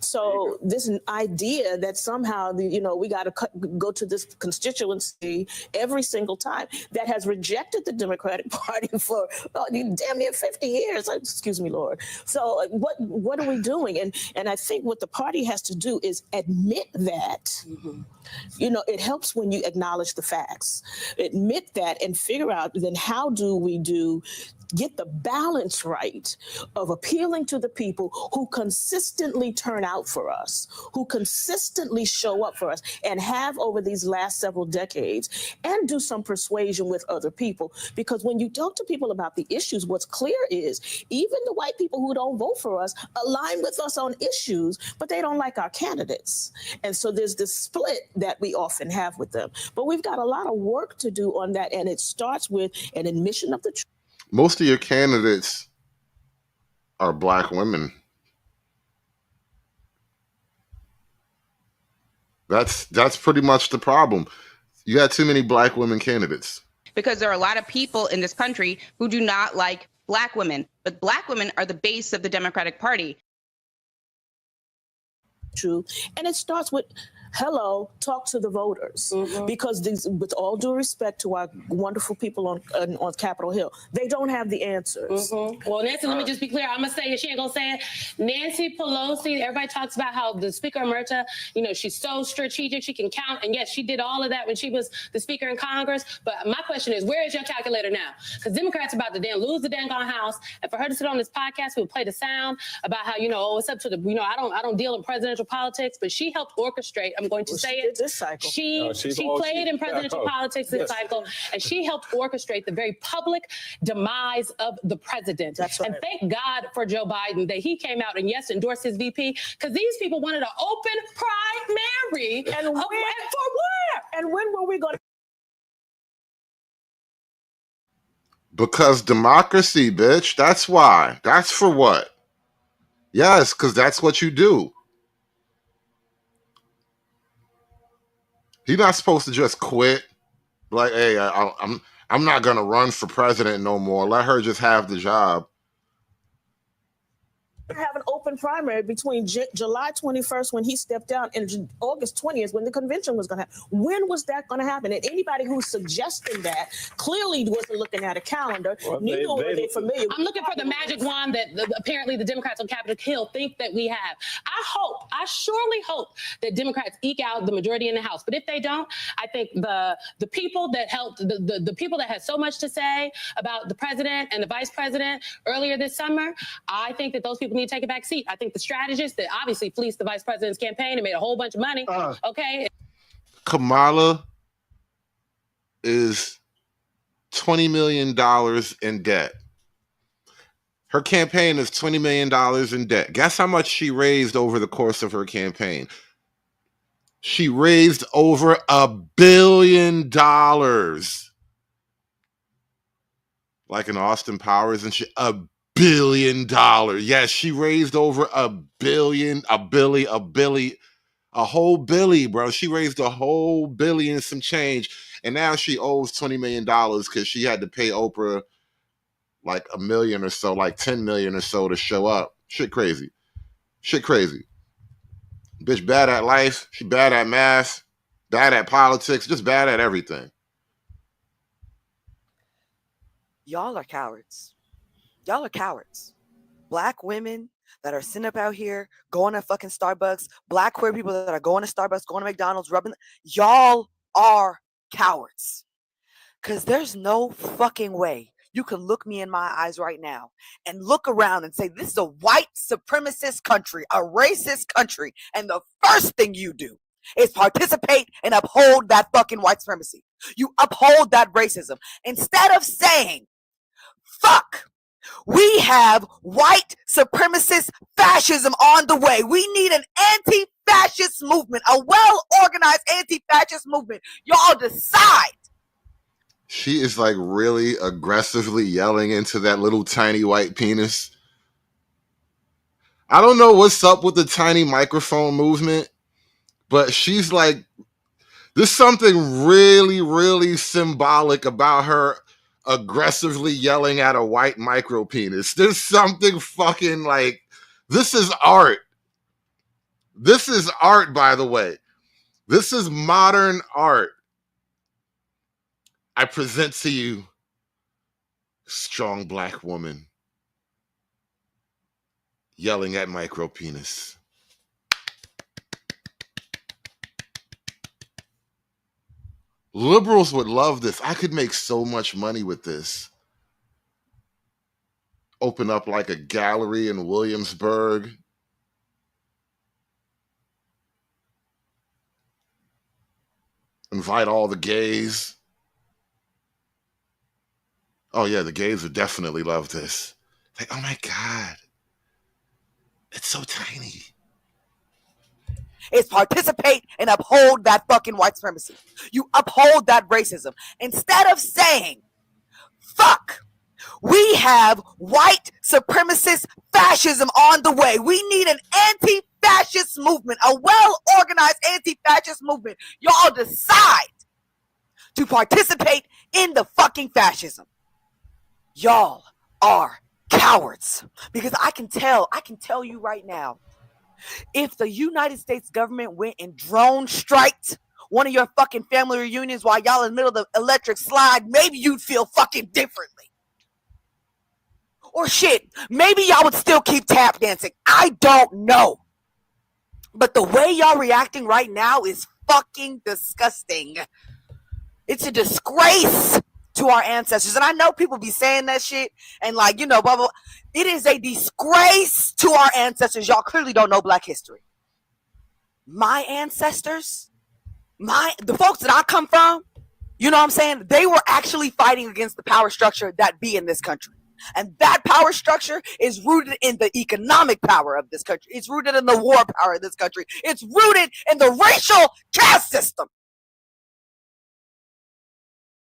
So this idea that somehow, we got to go to this constituency every single time that has rejected the Democratic Party for damn near 50 years. Excuse me, Lord. So what are we doing? And I think what the party has to do is admit that, it helps when you acknowledge the facts, admit that and figure out then how do we get the balance right of appealing to the people who consistently turn out for us, who consistently show up for us and have over these last several decades, and do some persuasion with other people. Because when you talk to people about the issues, what's clear is even the white people who don't vote for us align with us on issues, but they don't like our candidates. And so there's this split that we often have with them. But we've got a lot of work to do on that, and it starts with an admission of the truth. Most of your candidates are black women. That's pretty much the problem. You got too many black women candidates. Because there are a lot of people in this country who do not like black women, but black women are the base of the Democratic Party. True. And it starts with, talk to the voters. Because with all due respect to our wonderful people on Capitol Hill, they don't have the answers. Well, Nancy, let me just be clear. I'm going to say it. She ain't going to say it. Nancy Pelosi, everybody talks about how the Speaker Emerita, she's so strategic. She can count. And yes, she did all of that when she was the Speaker in Congress. But my question is, where is your calculator now? Because Democrats are about to lose the dang on House. And for her to sit on this podcast, we would play the sound about how, it's up to the, I don't deal in presidential politics, but she helped orchestrate. I'm going to say it. This cycle. She played in presidential politics this cycle, and she helped orchestrate the very public demise of the president. That's right. And thank God for Joe Biden that he came out and endorsed his VP, because these people wanted an open primary. And for where? And when were we going to? Because democracy, bitch. That's why. That's for what? Yes, because that's what you do. He's not supposed to just quit. Like, hey, I'm not gonna run for president no more. Let her just have the job. Have an open primary between July 21st when he stepped down and August 20th when the convention was going to happen. When was that going to happen? And anybody who's suggesting that clearly wasn't looking at a calendar. Well, neither were they familiar. I'm looking for the magic wand that apparently the Democrats on Capitol Hill think that we have. I I surely hope that Democrats eke out the majority in the House. But if they don't, I think the people that helped, the people that had so much to say about the president and the vice president earlier this summer, I think that those people need to take a back seat. I think the strategists that obviously fleeced the vice president's campaign and made a whole bunch of money, okay? Kamala is $20 million in debt. Her campaign is $20 million in debt. Guess how much she raised over the course of her campaign? She raised over $1 billion. Like in Austin Powers and shit. $1 billion. Yes, she raised over $1 billion, a whole billy, bro. She raised a whole billion some change. And now she owes $20 million because she had to pay Oprah like $1 million or so, like $10 million or so to show up. Shit crazy. Shit crazy. Bitch bad at life. She bad at math. Bad at politics. Just bad at everything. Y'all are cowards. Y'all are cowards. Black women that are sitting up out here going to fucking Starbucks, black queer people that are going to Starbucks, going to McDonald's, rubbing. Y'all are cowards. Because there's no fucking way you can look me in my eyes right now and look around and say, this is a white supremacist country, a racist country. And the first thing you do is participate and uphold that fucking white supremacy. You uphold that racism. Instead of saying, fuck, we have white supremacist fascism on the way. We need an anti-fascist movement, a well-organized anti-fascist movement. Y'all decide. She is like really aggressively yelling into that little tiny white penis. I don't know what's up with the tiny microphone movement, but she's like, there's something really, really symbolic about her aggressively yelling at a white micro penis. There's something fucking like, this is art. This is art, by the way. This is modern art. I present to you strong black woman yelling at micro penis. Liberals would love this. I could make so much money with this. Open up like a gallery in Williamsburg. Invite all the gays. Oh yeah, the gays would definitely love this. Like, oh my God. It's so tiny. Is participate and uphold that fucking white supremacy. You uphold that racism. Instead of saying, fuck, we have white supremacist fascism on the way. We need an anti-fascist movement, a well-organized anti-fascist movement. Y'all decide to participate in the fucking fascism. Y'all are cowards. Because I can tell you right now, if the United States government went and drone striked one of your fucking family reunions while y'all in the middle of the electric slide, maybe you'd feel fucking differently. Or shit, maybe y'all would still keep tap dancing. I don't know. But the way y'all reacting right now is fucking disgusting. It's a disgrace to our ancestors. And I know people be saying that shit and like, you know, blah, blah. It is a disgrace to our ancestors. Y'all clearly don't know black history. My ancestors, the folks that I come from, you know what I'm saying? They were actually fighting against the power structure that be in this country. And that power structure is rooted in the economic power of this country. It's rooted in the war power of this country. It's rooted in the racial caste system.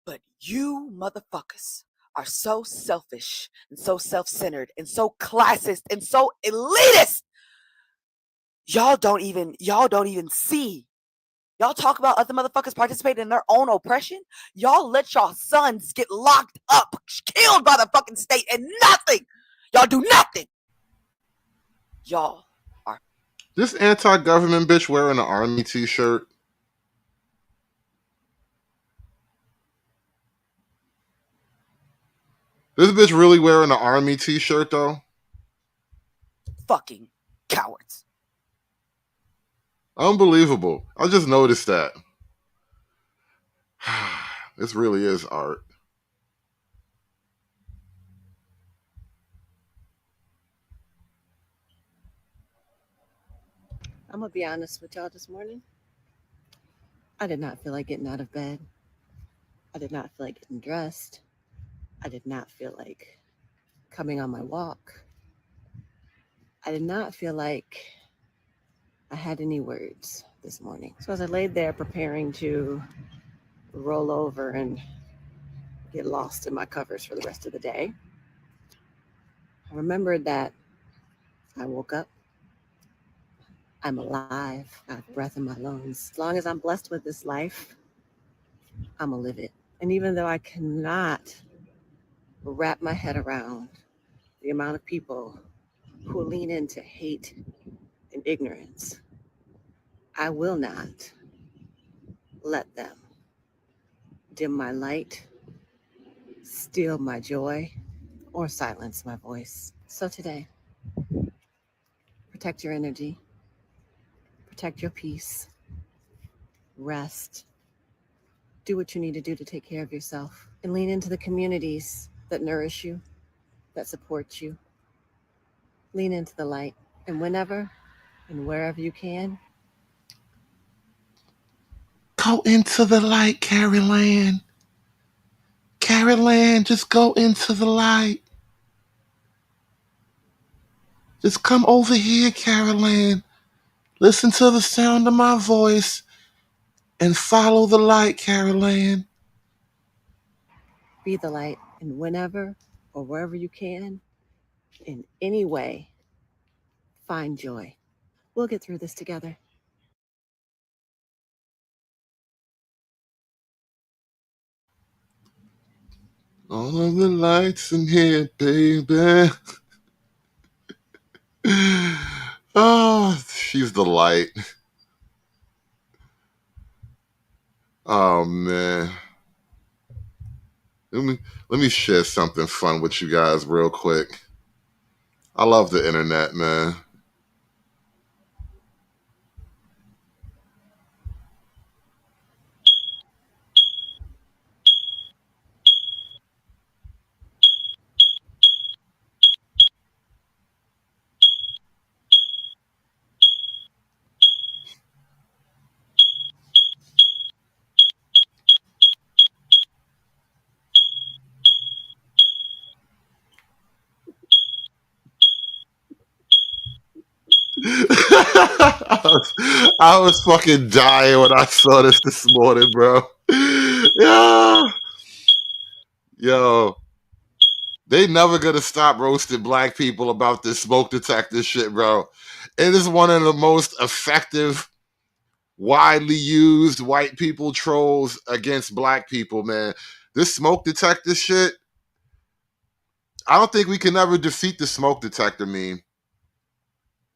But you motherfuckers are so selfish and so self-centered and so classist and so elitist. Y'all don't even see. Y'all talk about other motherfuckers participating in their own oppression. Y'all let y'all sons get locked up, killed by the fucking state, and nothing. Y'all do nothing. Y'all are. This anti-government bitch wearing an army t-shirt. This bitch really wearing an army t-shirt though? Fucking cowards. Unbelievable. I just noticed that. This really is art. I'm gonna be honest with y'all this morning. I did not feel like getting out of bed. I did not feel like getting dressed. I did not feel like coming on my walk. I did not feel like I had any words this morning. So as I laid there preparing to roll over and get lost in my covers for the rest of the day, I remembered that I woke up. I'm alive. I have breath in my lungs. As long as I'm blessed with this life, I'm gonna live it. And even though I cannot wrap my head around the amount of people who lean into hate and ignorance, I will not let them dim my light, steal my joy, or silence my voice. So today, protect your energy, protect your peace, rest, do what you need to do to take care of yourself, and lean into the communities that nourish you, that support you. Lean into the light, and whenever and wherever you can, Go into the light, Carrie Ann. Carrie Ann, just go into the light. Just come over here, Carrie Ann. Listen to the sound of my voice and follow the light, Carrie Ann. be the light, and whenever or wherever you can, in any way, find joy. We'll get through this together. All of the lights in here, baby. Oh, she's the light. Oh man. Let me share something fun with you guys real quick. I love the internet, man. I was fucking dying when I saw this morning, bro. Yeah. Yo, they never gonna stop roasting black people about this smoke detector shit, bro. It is one of the most effective, widely used white people trolls against black people, man. This smoke detector shit, I don't think we can ever defeat the smoke detector meme.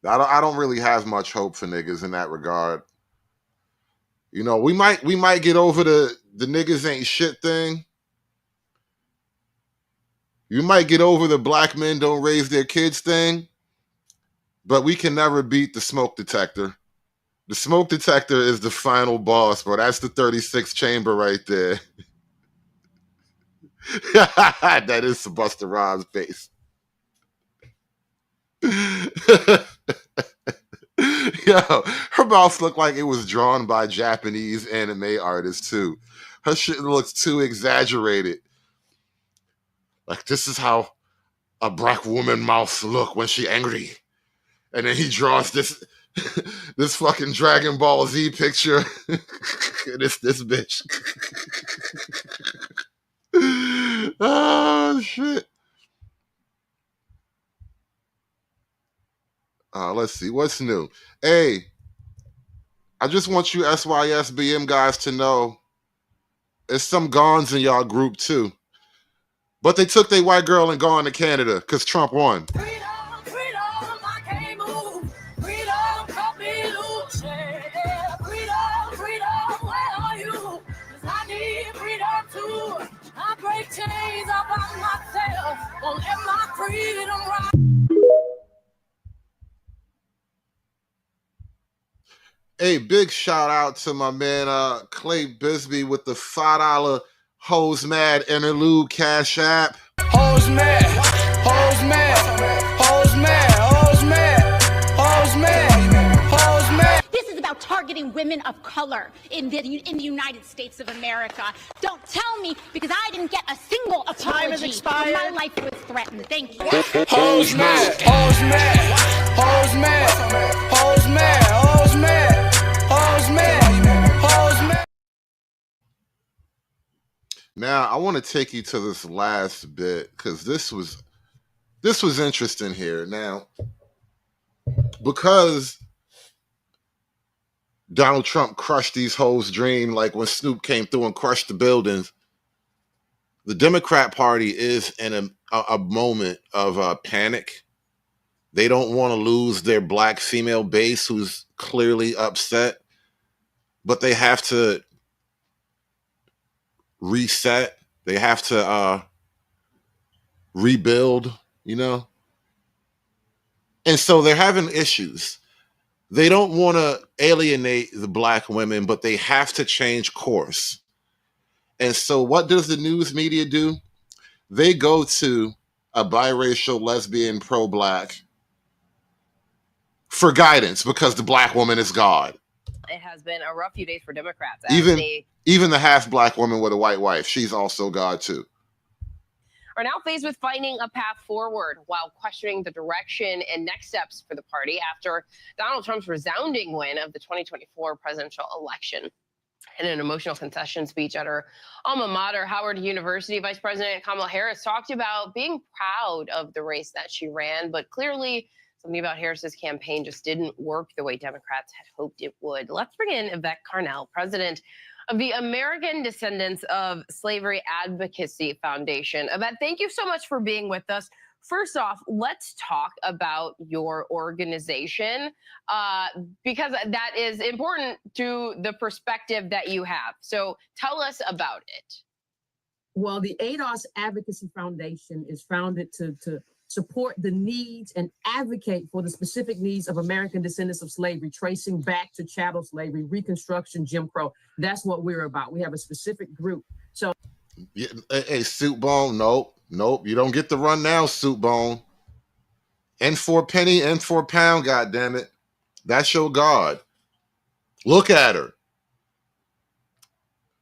I don't really have much hope for niggas in that regard. You know, we might get over the niggas ain't shit thing. You might get over the black men don't raise their kids thing, but we can never beat the smoke detector. The smoke detector is the final boss, bro. That's the 36th chamber right there. That is Busta Rhymes' base. Yo, her mouth looked like it was drawn by Japanese anime artists too. Her shit looks too exaggerated. Like, this is how a black woman mouth look when she angry. And then he draws this this fucking Dragon Ball Z picture. this bitch. Oh shit. Let's see what's new. Hey, I just want you SYSBM guys to know there's some Gawds in y'all group too. But they took their white girl and gone to Canada because Trump won. Hey, big shout out to my man Clay Bisbee with the $5 Hose Mad interlude cash app. Hose mad, hose mad, hose mad, hose mad, hose mad, hose mad. This is about targeting women of color in the United States of America. Don't tell me, because I didn't get a single apology. Time has expired. My life was threatened. Thank you. Hose mad, hose mad, hose mad, hose mad, hose mad, hose mad, hose mad. Now, I want to take you to this last bit because this was interesting here. Now, because Donald Trump crushed these hoes' dream, like when Snoop came through and crushed the buildings, the Democrat Party is in a moment of panic. They don't want to lose their black female base who's clearly upset, but they have to reset. They have to rebuild, you know? And so they're having issues. They don't want to alienate the black women, but they have to change course. And so what does the news media do? They go to a biracial, lesbian, pro-black for guidance because the black woman is God. It has been a rough few days for Democrats. Even the half-black woman with a white wife, she's also God too. Are now faced with finding a path forward while questioning the direction and next steps for the party after Donald Trump's resounding win of the 2024 presidential election. In an emotional concession speech at her alma mater, Howard University, Vice President Kamala Harris talked about being proud of the race that she ran, but clearly something about Harris's campaign just didn't work the way Democrats had hoped it would. Let's bring in Yvette Carnell, president of the American Descendants of Slavery Advocacy Foundation. Yvette, thank you so much for being with us. First off, let's talk about your organization because that is important to the perspective that you have. So tell us about it. Well, the ADOS Advocacy Foundation is founded to support the needs and advocate for the specific needs of American descendants of slavery, tracing back to chattel slavery, Reconstruction, Jim Crow. That's what we're about. We have a specific group. So, yeah, hey, Soup Bone, nope, you don't get the run now, Soup Bone. And for a penny, and for a pound, goddammit. That's your God. Look at her.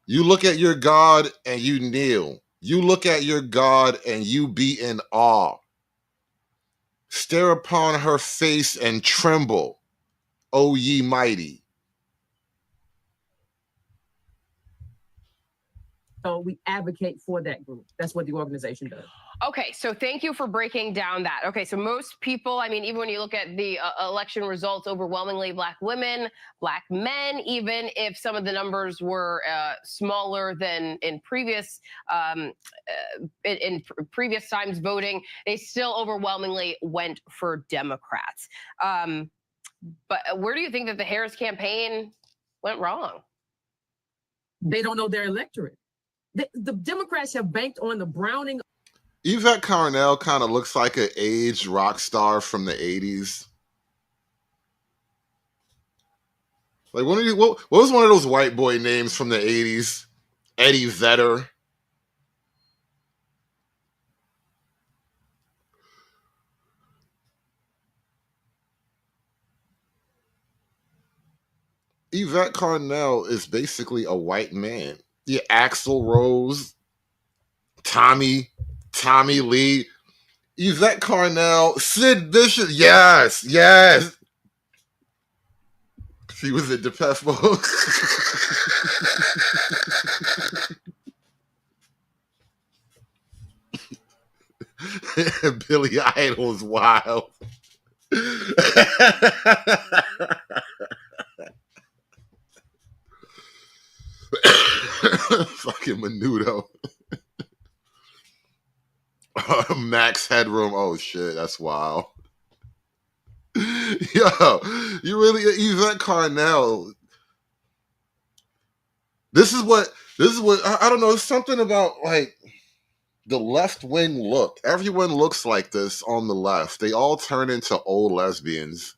You look at your God and you kneel. You look at your God and you be in awe. Stare upon her face and tremble, O ye mighty. So we advocate for that group. That's what the organization does. Okay, so thank you for breaking down that. Okay, so most people, I mean, even when you look at the election results, overwhelmingly black women, black men, even if some of the numbers were smaller than in previous previous times voting, they still overwhelmingly went for Democrats. But where do you think that the Harris campaign went wrong? They don't know their electorate. The Democrats have banked on the browning. Yvette Carnell kind of looks like an aged rock star from the 80s. Like, what was one of those white boy names from the 80s? Eddie Vedder. Yvette Carnell is basically a white man. Yeah, Axl Rose, Tommy Lee, Yvette Carnell, Sid Vicious. Yes. She was at Depeche Mode. Billy Idol's wild. Fucking Menudo. Max Headroom. Oh shit, that's wild. Yo, you really Yvette Carnell. This is what I don't know. It's something about like the left wing look. Everyone looks like this on the left. They all turn into old lesbians.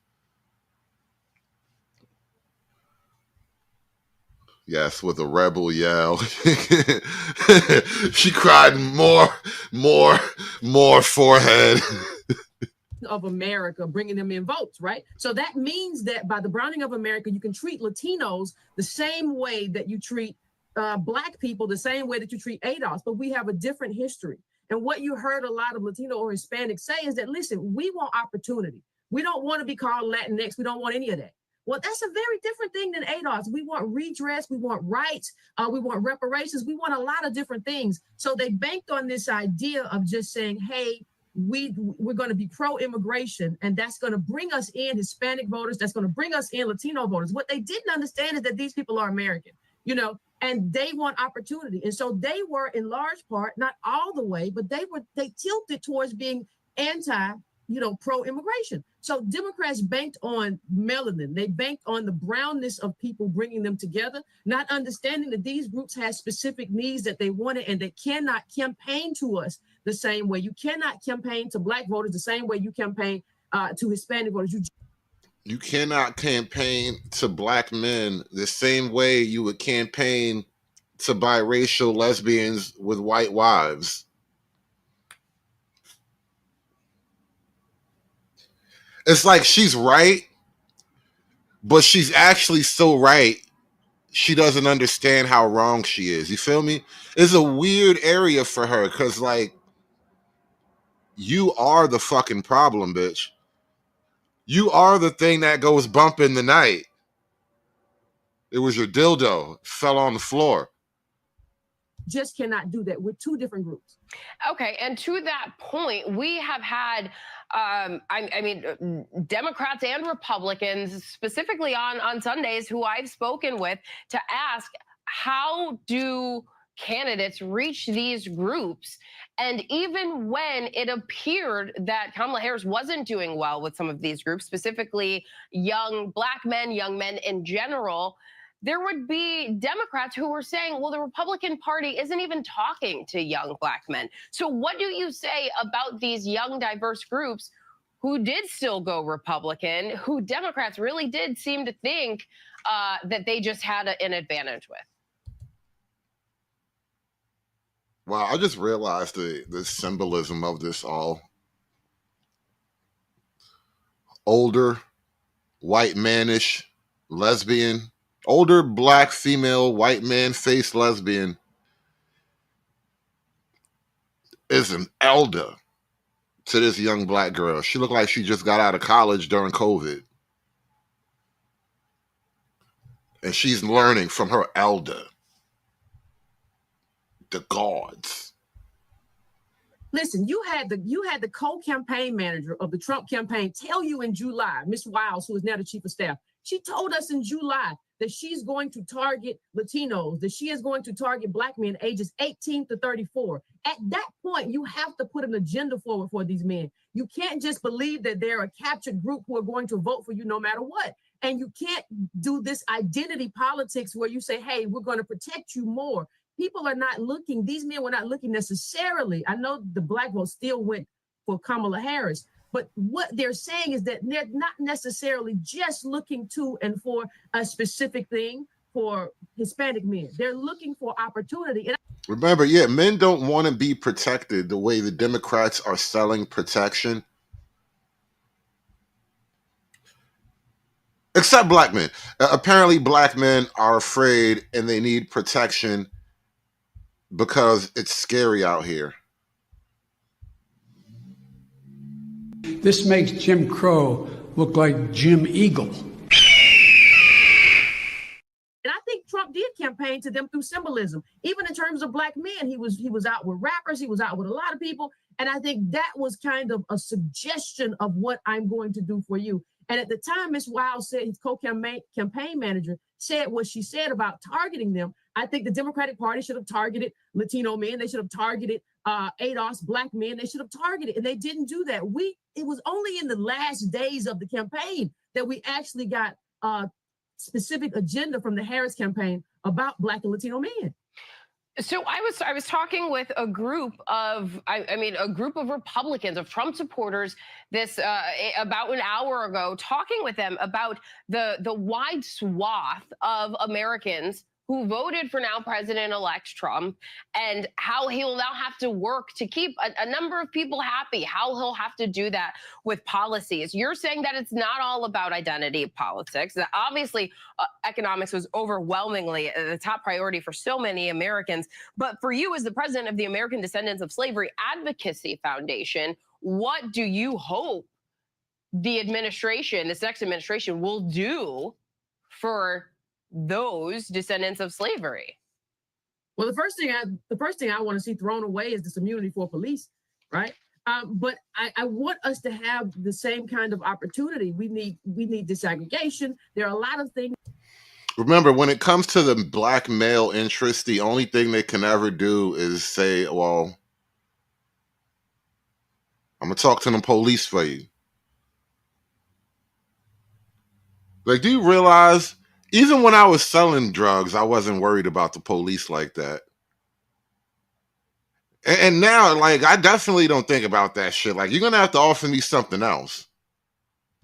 Yes, with a rebel yell. She cried more forehead. Of America, bringing them in votes, right? So that means that by the browning of America, you can treat Latinos the same way that you treat Black people, the same way that you treat ADOS, but we have a different history. And what you heard a lot of Latino or Hispanics say is that, listen, we want opportunity. We don't want to be called Latinx. We don't want any of that. Well, that's a very different thing than ADOS. We want redress. We want rights. We want reparations. We want a lot of different things. So they banked on this idea of just saying, hey, we're going to be pro-immigration, and that's going to bring us in Hispanic voters. That's going to bring us in Latino voters. What they didn't understand is that these people are American, and they want opportunity. And so they were, in large part, not all the way, but they tilted towards being pro-immigration. So Democrats banked on melanin. They banked on the brownness of people, bringing them together, not understanding that these groups had specific needs that they wanted, and they cannot campaign to us the same way. You cannot campaign to Black voters the same way you campaign to Hispanic voters. You cannot campaign to Black men the same way you would campaign to biracial lesbians with white wives. It's like she's right, but she's actually so right, she doesn't understand how wrong she is. You feel me? It's a weird area for her because, like, you are the fucking problem, bitch. You are the thing that goes bump in the night. It was your dildo, fell on the floor. Just cannot do that. We're two different groups. Okay, and to that point, we have had, Democrats and Republicans, specifically on Sundays, who I've spoken with, to ask, how do candidates reach these groups? And even when it appeared that Kamala Harris wasn't doing well with some of these groups, specifically young Black men, young men in general, there would be Democrats who were saying, well, the Republican Party isn't even talking to young Black men. So what do you say about these young, diverse groups who did still go Republican, who Democrats really did seem to think that they just had an advantage with? Wow, I just realized the symbolism of this all. Older, white mannish, lesbian. Older Black female, white man face lesbian is an elder to this young Black girl. She looked like she just got out of college during COVID. And she's learning from her elder, the Gawds. Listen, you had the co-campaign manager of the Trump campaign tell you in July, Ms. Wiles, who is now the chief of staff, she told us in July that she's going to target Latinos, that she is going to target Black men ages 18 to 34. At that point, you have to put an agenda forward for these men. You can't just believe that they're a captured group who are going to vote for you no matter what. And you can't do this identity politics where you say, hey, we're going to protect you more. People are not looking, these men were not looking necessarily. I know the Black vote still went for Kamala Harris, but what they're saying is that they're not necessarily just looking to and for a specific thing for Hispanic men. They're looking for opportunity. And remember, yeah, men don't want to be protected the way the Democrats are selling protection. Except Black men. Apparently, Black men are afraid and they need protection because it's scary out here. This makes Jim Crow look like Jim Eagle. And I think Trump did campaign to them through symbolism. Even in terms of Black men, he was out with rappers, he was out with a lot of people. And I think that was kind of a suggestion of what I'm going to do for you. And at the time, Ms. Wiles said, his campaign manager said what she said about targeting them. I think the Democratic Party should have targeted Latino men. They should have targeted ADOS, Black men. They should have targeted, and they didn't do that. It was only in the last days of the campaign that we actually got a specific agenda from the Harris campaign about Black and Latino men. So I was talking with a group of a group of Republicans, of Trump supporters, this about an hour ago, talking with them about the wide swath of Americans who voted for now President-elect Trump, and how he will now have to work to keep a number of people happy, how he'll have to do that with policies. You're saying that it's not all about identity politics, that obviously economics was overwhelmingly the top priority for so many Americans. But for you, as the president of the American Descendants of Slavery Advocacy Foundation, what do you hope the administration, this next administration, will do for those descendants of slavery? Well, the first thing I want to see thrown away is this immunity for police, right? But I want us to have the same kind of opportunity. We need desegregation. There are a lot of things. Remember, when it comes to the black male interest, the only thing they can ever do is say, well, I'm going to talk to the police for you. Like, do you realize, even when I was selling drugs, I wasn't worried about the police like that. And now, like, I definitely don't think about that shit. Like, you're going to have to offer me something else.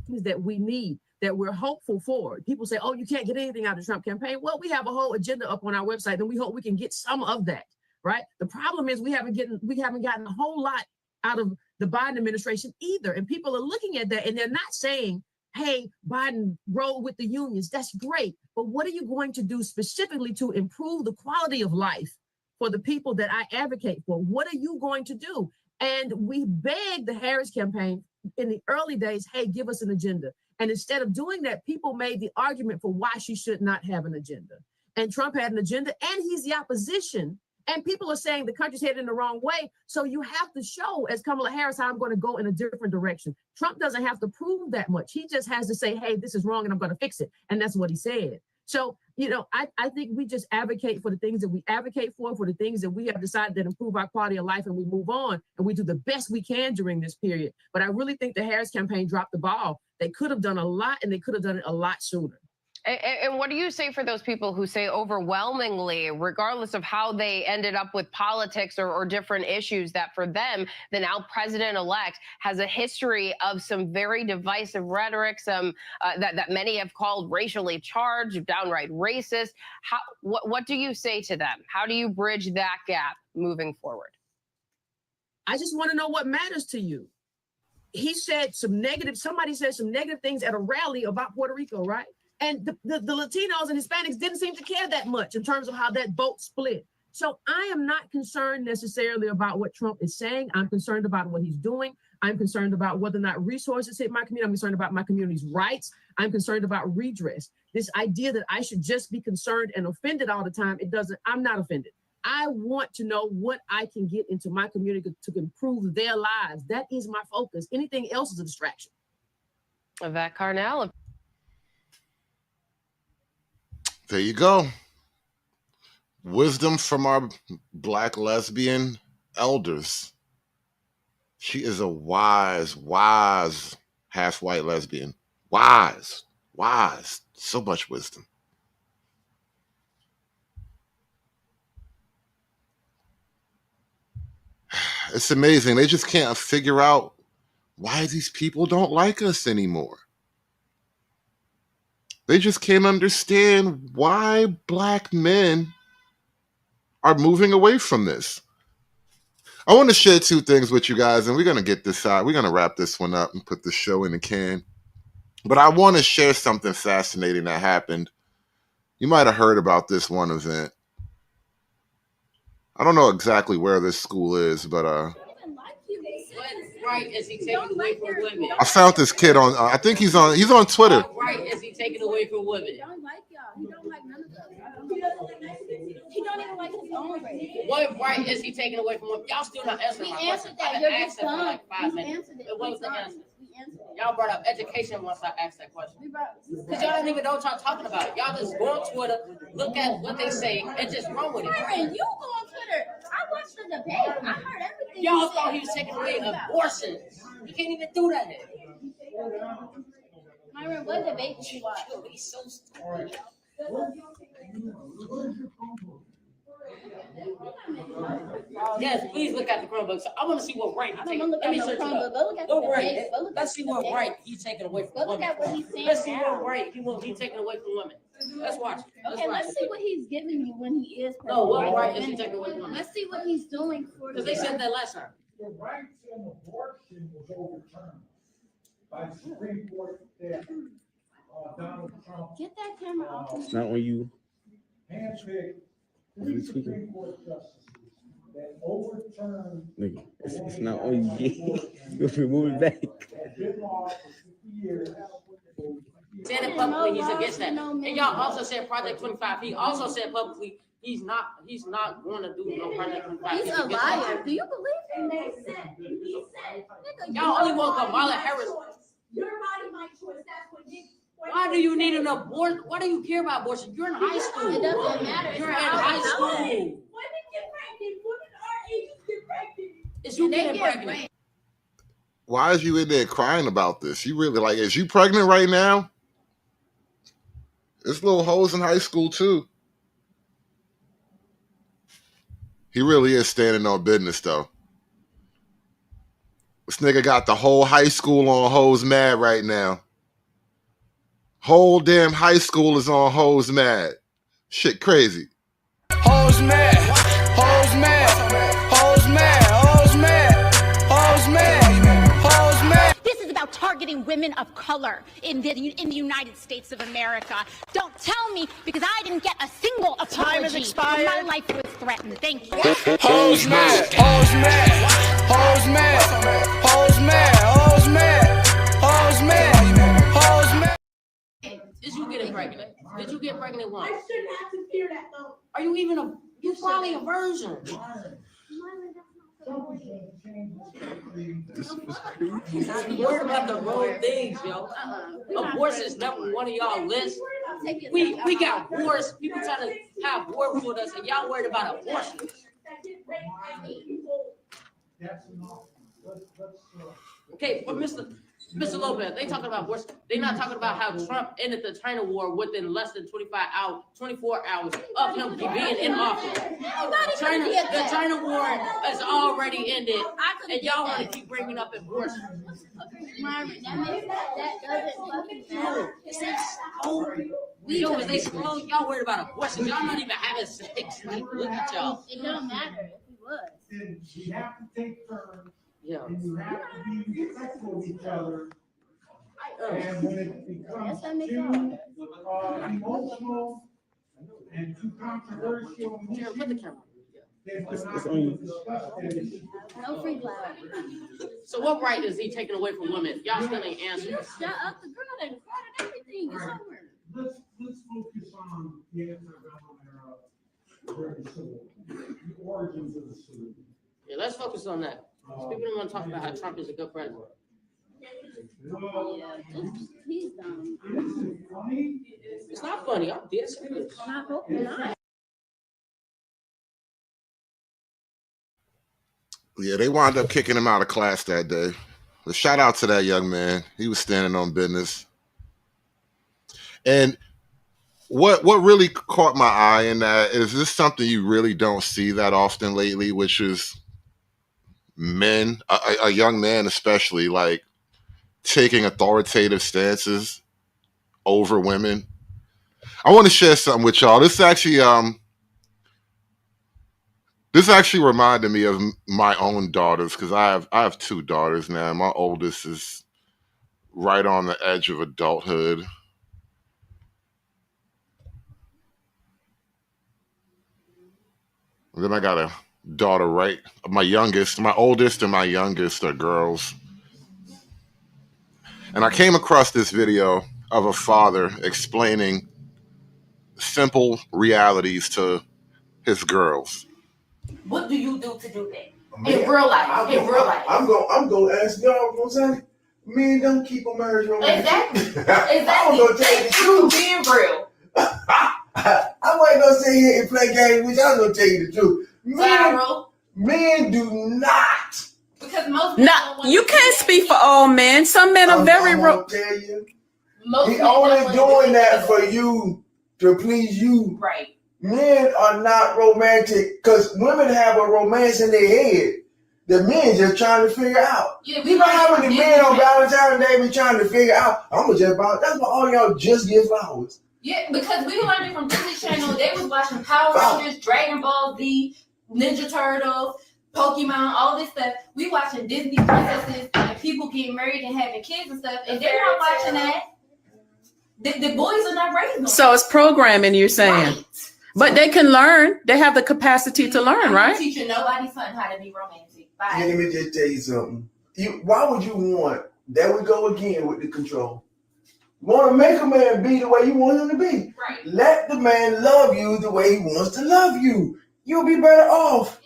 That we need, that we're hopeful for. People say, oh, you can't get anything out of the Trump campaign. Well, we have a whole agenda up on our website, and we hope we can get some of that, right? The problem is we haven't gotten a whole lot out of the Biden administration either. And people are looking at that, and they're not saying, hey, Biden, roll with the unions. That's great. But what are you going to do specifically to improve the quality of life for the people that I advocate for? What are you going to do? And we begged the Harris campaign in the early days, hey, give us an agenda. And instead of doing that, people made the argument for why she should not have an agenda. And Trump had an agenda, and he's the opposition. And people are saying the country's headed in the wrong way. So you have to show, as Kamala Harris, how I'm going to go in a different direction. Trump doesn't have to prove that much. He just has to say, hey, this is wrong, and I'm going to fix it. And that's what he said. So, I think we just advocate for the things that we advocate for the things that we have decided that improve our quality of life, and we move on, and we do the best we can during this period. But I really think the Harris campaign dropped the ball. They could have done a lot, and they could have done it a lot sooner. And what do you say for those people who say overwhelmingly, regardless of how they ended up with politics or different issues, that for them, the now president-elect has a history of some very divisive rhetoric, some that many have called racially charged, downright racist? What do you say to them? How do you bridge that gap moving forward? I just want to know what matters to you. He said somebody said some negative things at a rally about Puerto Rico, right? And the Latinos and Hispanics didn't seem to care that much in terms of how that vote split. So I am not concerned necessarily about what Trump is saying. I'm concerned about what he's doing. I'm concerned about whether or not resources hit my community. I'm concerned about my community's rights. I'm concerned about redress. This idea that I should just be concerned and offended all the time, I'm not offended. I want to know what I can get into my community to improve their lives. That is my focus. Anything else is a distraction. Yvette Carnell. There you go. Wisdom from our black lesbian elders. She is a wise half-white lesbian. Wise. So much wisdom. It's amazing. They just can't figure out why these people don't like us anymore. They just can't understand why black men are moving away from this. I want to share two things with you guys, and we're going to get this out. We're going to wrap this one up and put the show in the can. But I want to share something fascinating that happened. You might have heard about this one event. I don't know exactly where this school is, but right is he taking away from women? I found this kid on. I think he's on Twitter. What right is he taking away from women? He don't like y'all. He don't like none of us. He don't even like his own race. What right is he taking away from women? Y'all still not answering my question. That. I've You're been just asking for done. like 5 minutes. What was the answer? Y'all brought up education once I asked that question. Because y'all don't even know what y'all talking about. Y'all just go on Twitter, look at what they say, and just run with it. Myron, you go on Twitter. I watched the debate. I heard everything. Y'all thought he was taking away abortion. He can't even do that. Myron, what debate did you watch? He's so stupid. Yes, please look at the Chromebook. So I want to see what right. Let me search it up. Let's see what right he's taking away from women. Look at what he's saying. Let's see what right he's taking away from women. Let's watch it. Okay, let's see what he's giving you when he is. No, what right is he taking away from us? Let's see what he's doing for. Because they said that last time. The right to an abortion was overturned by the Supreme Court that Donald Trump. Get that camera off. It's not when you. Handpicked three Supreme Court justices that overturned. Nigga, it's not on you. You'll move it back. Said it publicly, he's against that. And y'all also said Project 25. He also said publicly he's not going to do no Project 25. He's a liar. Do you believe him? He said, y'all only want Kamala Harris. Your body, my choice. That's what he. Why do you need an abortion? Why do you care about abortion? You're in high school. It doesn't matter. You're in high school. Women get pregnant. Women our ages get pregnant. It's you getting pregnant. Why is you in there crying about this? You really like, is you pregnant right now? This little hoes in high school too. He really is standing on business though. This nigga got the whole high school on hoes mad right now. Whole damn high school is on hoes mad. Shit crazy. Hoes mad, hoes mad, hoes mad, hoes mad, hoes mad, hoes mad. This is about targeting women of color in the United States of America. Don't tell me because I didn't get a single apology. Time has expired. My life was threatened. Thank you. Hoes mad, hoes mad, hoes mad, hoes mad, hoes mad, hoes mad, hoes mad. Is you getting pregnant? Did you get pregnant once? I shouldn't have to fear that though. Are you even you're probably a virgin. You're worried about the wrong things, yo. Abortion is never one of y'all lists. We got wars. People trying to have war with us, and y'all worried about abortion. Okay, but Mr. Lopez, they talking about abortion. They not talking about how Trump ended the China war within less than 24 hours of him being in office. The China war has already ended, and y'all want to keep bringing up abortion. Marvin, that doesn't fucking matter. They slow. Y'all worried about abortion. Y'all not even having sex. Look at y'all. It don't matter if he was. You have to take turns. Yeah. And you have to be respectful of each other. And when it becomes too emotional and too controversial, then we're not going to discuss that issue. No free flower. So what right is he taking away from women? Y'all still ain't answering. Shut up, the girl that started everything. It's over. Let's focus on the antebellum era during the Civil War, the origins of the Civil War. Yeah, let's focus on that. People don't want to talk about how Trump is a good president. Yeah, he's dumb. It's not funny. I'm dead serious. I hope not. Yeah, they wound up kicking him out of class that day. But shout out to that young man. He was standing on business. And what really caught my eye in that is this something you really don't see that often lately, which is men, a young man especially, like taking authoritative stances over women. I want to share something with y'all. This actually reminded me of my own daughters because I have two daughters now. My oldest is right on the edge of adulthood. And then I got a daughter, right? My oldest and my youngest are girls. And I came across this video of a father explaining simple realities to his girls. What do you do to do that? In real life. I'm gonna ask y'all what I'm saying. Men don't keep a marriage romantic. Exactly. I'm gonna tell you the truth. Being real. I wasn't gonna sit here and play games with you. I'm gonna tell you the truth. Men do not. Because most you can't speak for all men. Some men are very I'm gonna tell you. He only doing that for you to please you. Right. Men are not romantic because women have a romance in their head. The men just trying to figure out. Yeah, you know how many men on Valentine's Day be trying to figure out? That's why all y'all just get flowers. Yeah, because we learned it from Disney Channel. They was watching Power Rangers, Dragon Ball Z, Ninja Turtles, Pokemon, all this stuff. We watching Disney princesses and people getting married and having kids and stuff, and they're not watching that. The boys are not raising them. So it's programming, you're saying. Right. But they can learn. They have the capacity to learn, I'm right? not teaching nobody's son how to be romantic. Bye. Yeah, let me just tell you something. Why would you want, there we go again with the control. Want to make a man be the way you want him to be. Right. Let the man love you the way he wants to love you. You'll be better off.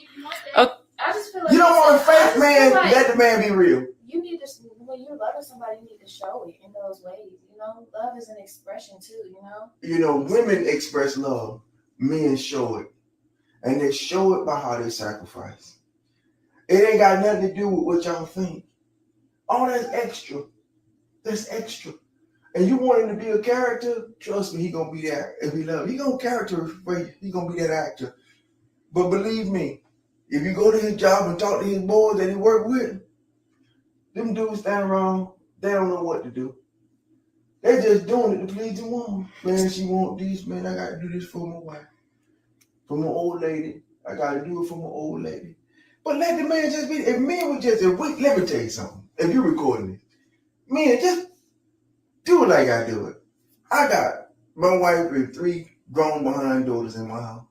I just feel like You don't want a fake man, let the man be real. You need to, when you're loving somebody, you need to show it in those ways. You know, love is an expression too. You know, women express love, men show it. And they show it by how they sacrifice. It ain't got nothing to do with what y'all think. All that's extra. That's extra. And you want him to be a character, trust me, he gonna be that. If he love you, he gonna character for you. He gonna be that actor. But believe me, if you go to his job and talk to his boys that he work with, them dudes stand around, they don't know what to do. They're just doing it to please the woman. Man, she want this, man, I gotta do this for my wife. For my old lady, I gotta do it for my old lady. But let the man just be, if men would just, let me tell you something. If you're recording this, men, just do it like I do it. I got my wife and 3 grown behind daughters in my house.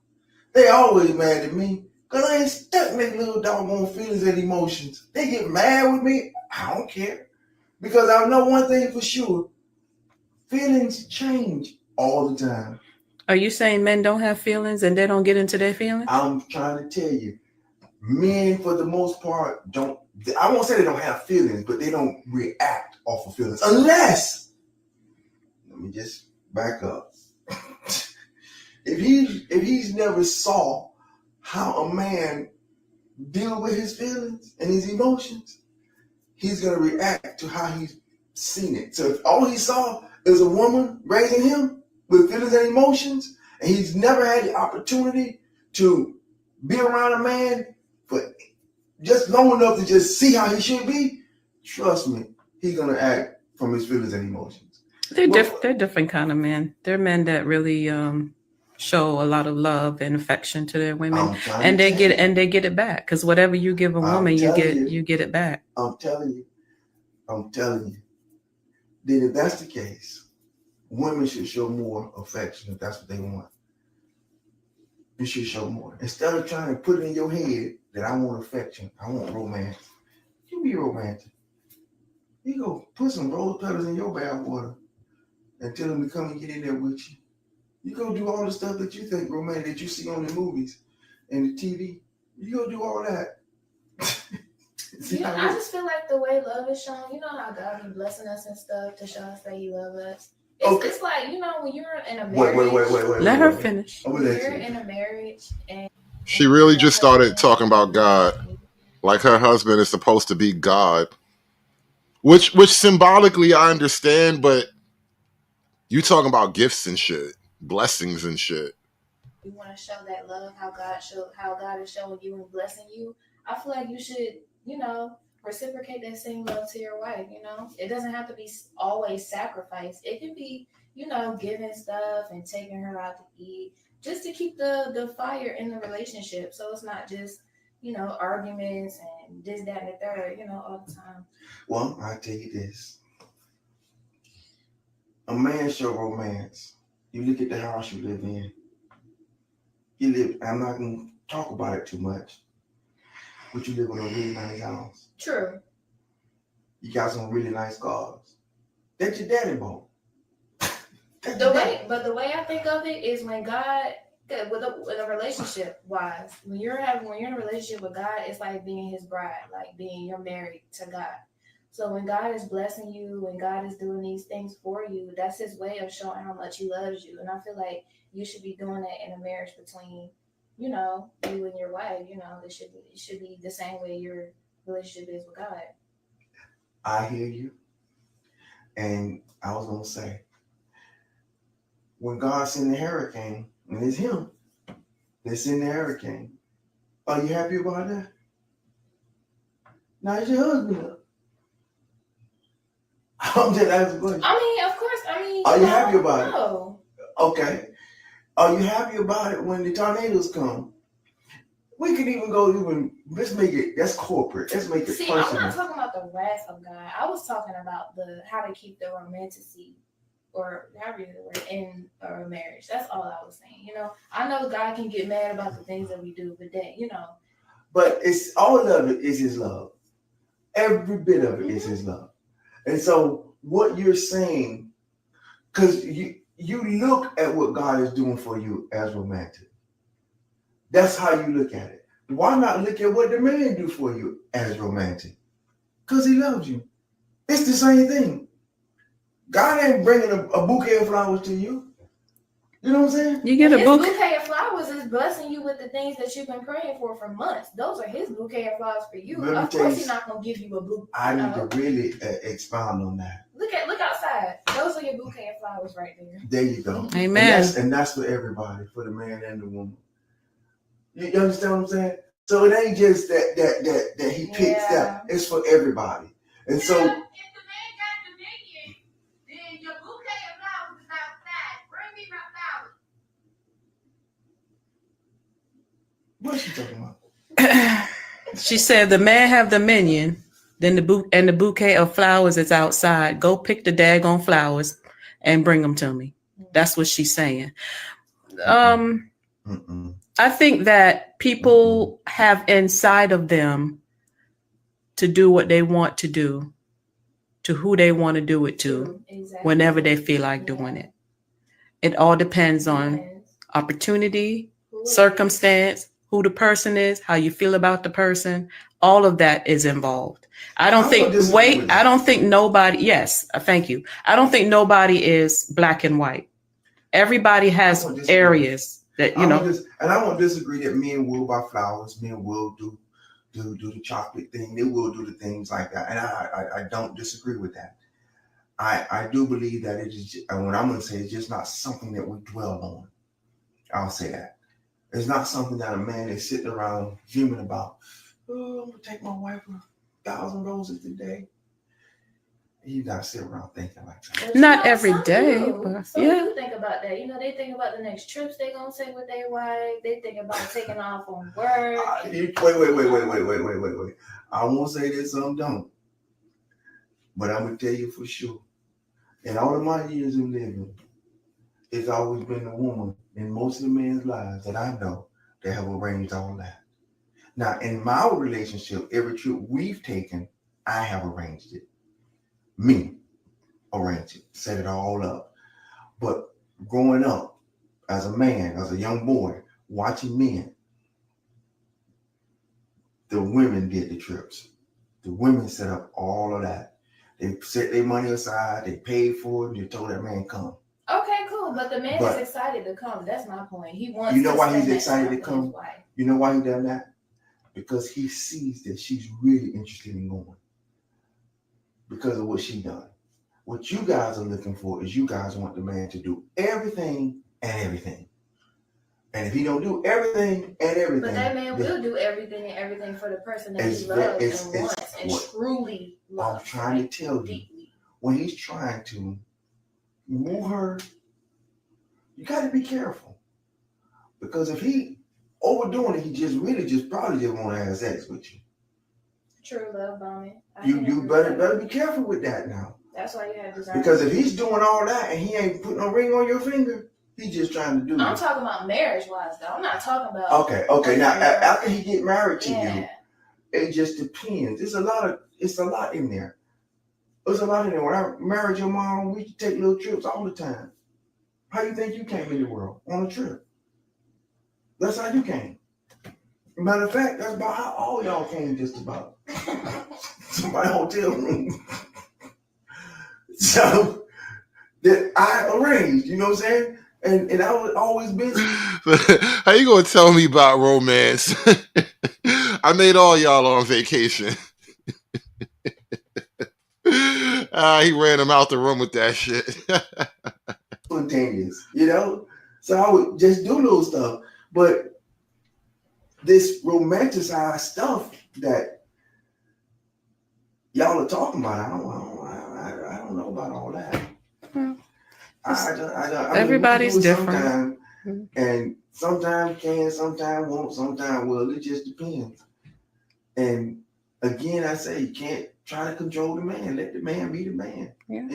They always mad at me because I ain't stuck in their little doggone feelings and emotions. They get mad with me. I don't care. Because I know one thing for sure. Feelings change all the time. Are you saying men don't have feelings and they don't get into their feelings? I'm trying to tell you. Men, for the most part, don't, I won't say they don't have feelings, but they don't react off of feelings. Unless, let me just back up. If he's never saw how a man deal with his feelings and his emotions, he's gonna react to how he's seen it. So if all he saw is a woman raising him with feelings and emotions, and he's never had the opportunity to be around a man for just long enough to just see how he should be, trust me, he's gonna act from his feelings and emotions. They're different kind of men. They're men that really show a lot of love and affection to their women, and they get it back. Because whatever you give a woman, you get it back. I'm telling you. Then if that's the case, women should show more affection if that's what they want. You should show more. Instead of trying to put it in your head that I want affection, I want romance. You be romantic. You go put some rose petals in your bath water and tell them to come and get in there with you. You go do all the stuff that you think romantic that you see on the movies and the TV. You go do all that. I just feel like the way love is shown, you know how God be blessing us and stuff to show us that he loves us. It's like, when you're in a marriage. Wait. Let her finish. When you're in a marriage and she really just started talking about God. Like her husband is supposed to be God. Which symbolically I understand, but you talking about gifts and shit, blessings and shit. You want to show that love, how God is showing you and blessing you. I feel like you should, reciprocate that same love to your wife. It doesn't have to be always sacrifice. It can be, giving stuff and taking her out to eat, just to keep the fire in the relationship. So it's not just, arguments and this, that, and the third, all the time. Well, I'll tell you this. A man show romance. You look at the house you live in. I'm not going to talk about it too much, but you live in a really nice house. True. You got some really nice cars. That your daddy bought. The way I think of it is when God, with a relationship wise, when you're in a relationship with God, it's like being his bride, like you're married to God. So when God is blessing you, when God is doing these things for you, that's his way of showing how much he loves you. And I feel like you should be doing that in a marriage between, you and your wife. It should be the same way your relationship is with God. I hear you. And I was going to say, when God sent the hurricane, and it's him that sent the hurricane, are you happy about that? Now it's your husband. I'm just asking a question. I mean, of course. Are you happy about it? No. Okay. Are you happy about it when the tornadoes come? We can even go let's make it, that's corporate. Let's make it See, personal. I'm not talking about the wrath of God. I was talking about how to keep the romanticy or however you word in a marriage. That's all I was saying. I know God can get mad about the things that we do, but then, But it's all of it is his love. Every bit of it is his love. And so what you're saying, because you look at what God is doing for you as romantic. That's how you look at it. Why not look at what the man do for you as romantic? Because he loves you. It's the same thing. God ain't bringing a bouquet of flowers to you. You know what I'm saying? You get a his bouquet. bouquet of flowers is blessing you with the things that you've been praying for months. Those are his bouquet of flowers for you. Of course, he's not gonna give you a bouquet. I need to really expound on that. Look outside. Those are your bouquet of flowers right there. There you go. Amen. And that's for everybody, for the man and the woman. You understand what I'm saying? So it ain't just that he picks that. It's for everybody. And so. If the man got dominion, then your bouquet of flowers is outside. Bring me my flowers. What is she talking about? She said the man have dominion, then the bouquet of flowers is outside. Go pick the daggone flowers and bring them to me. That's what she's saying. I think that people have inside of them to do what they want to do, to who they want to do it to, whenever they feel like doing it. It all depends on opportunity, circumstance, who the person is, how you feel about the person. All of that is involved. I don't think nobody, yes, thank you. I don't think nobody is black and white. Everybody has areas that, and I won't disagree that men will buy flowers, men will do the chocolate thing, they will do the things like that. And I don't disagree with that. I do believe that it is, and what I'm going to say is just not something that we dwell on. I'll say that. It's not something that a man is sitting around dreaming about. Oh, I'm going to take my wife 1,000 roses today. You got to sit around thinking like that. Not every day, but Some yeah. do think about that. They think about the next trips they're going to take with their wife. They think about taking off on work. Wait. I won't say that some don't. But I'm going to tell you for sure. In all of my years of living, it's always been a woman in most of the men's lives that I know that have arranged all that. Now, in my relationship, every trip we've taken, I have arranged it. Me, arranged it, set it all up. But growing up as a man, as a young boy, watching men, the women did the trips. The women set up all of that. They set their money aside, they paid for it, they told that man come. Okay, cool. But the man is excited to come. That's my point. He wants. You know why he's excited to come? You know why he done that? Because he sees that she's really interested in going. Because of what she done. What you guys are looking for is you guys want the man to do everything and everything. And if he don't do everything and everything. But that man will do everything and everything for the person that he loves and wants and truly loves. I'm trying to tell you, when he's trying to move her, you got to be careful. Because if he overdoing it, he probably just want to have sex with you. True love bombing. You better be careful with that now. That's why you have desire. Because if he's doing all that and he ain't putting no ring on your finger, he's just trying to do it. I'm talking about marriage-wise, though. I'm not talking about. Okay. Now, after he get married to you, it just depends. It's a lot in there. There's a lot in there. When I married your mom, we used to take little trips all the time. How you think you came in the world? On a trip. That's how you came. Matter of fact, that's about how all y'all came, just about. To my hotel room. So that I arranged, you know what I'm saying? And I was always busy. How you gonna tell me about romance? I made all y'all on vacation. He ran him out the room with that shit. Spontaneous, So I would just do little stuff. But this romanticized stuff that y'all are talking about, I don't know about all that. I mean, Everybody's we can do it different. sometime, and sometimes can, sometimes won't, sometimes will. It just depends. And again, I say you can't try to control the man. Let the man be the man, and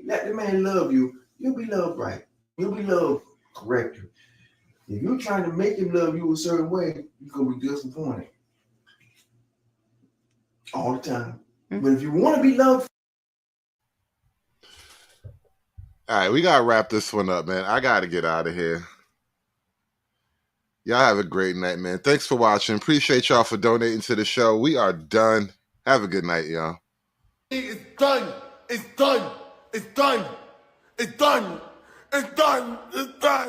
let the man love you. You'll be loved right. You'll be loved correctly. If you're trying to make him love you a certain way, you're gonna be disappointed all the time. But if you want to be loved, All right, we gotta wrap this one up, man. I gotta get out of here. Y'all have a great night, man. Thanks for watching. Appreciate y'all for donating to the show. We are done. Have a good night, y'all. It's done. It's done. It's done. It's done. It's done. It's done.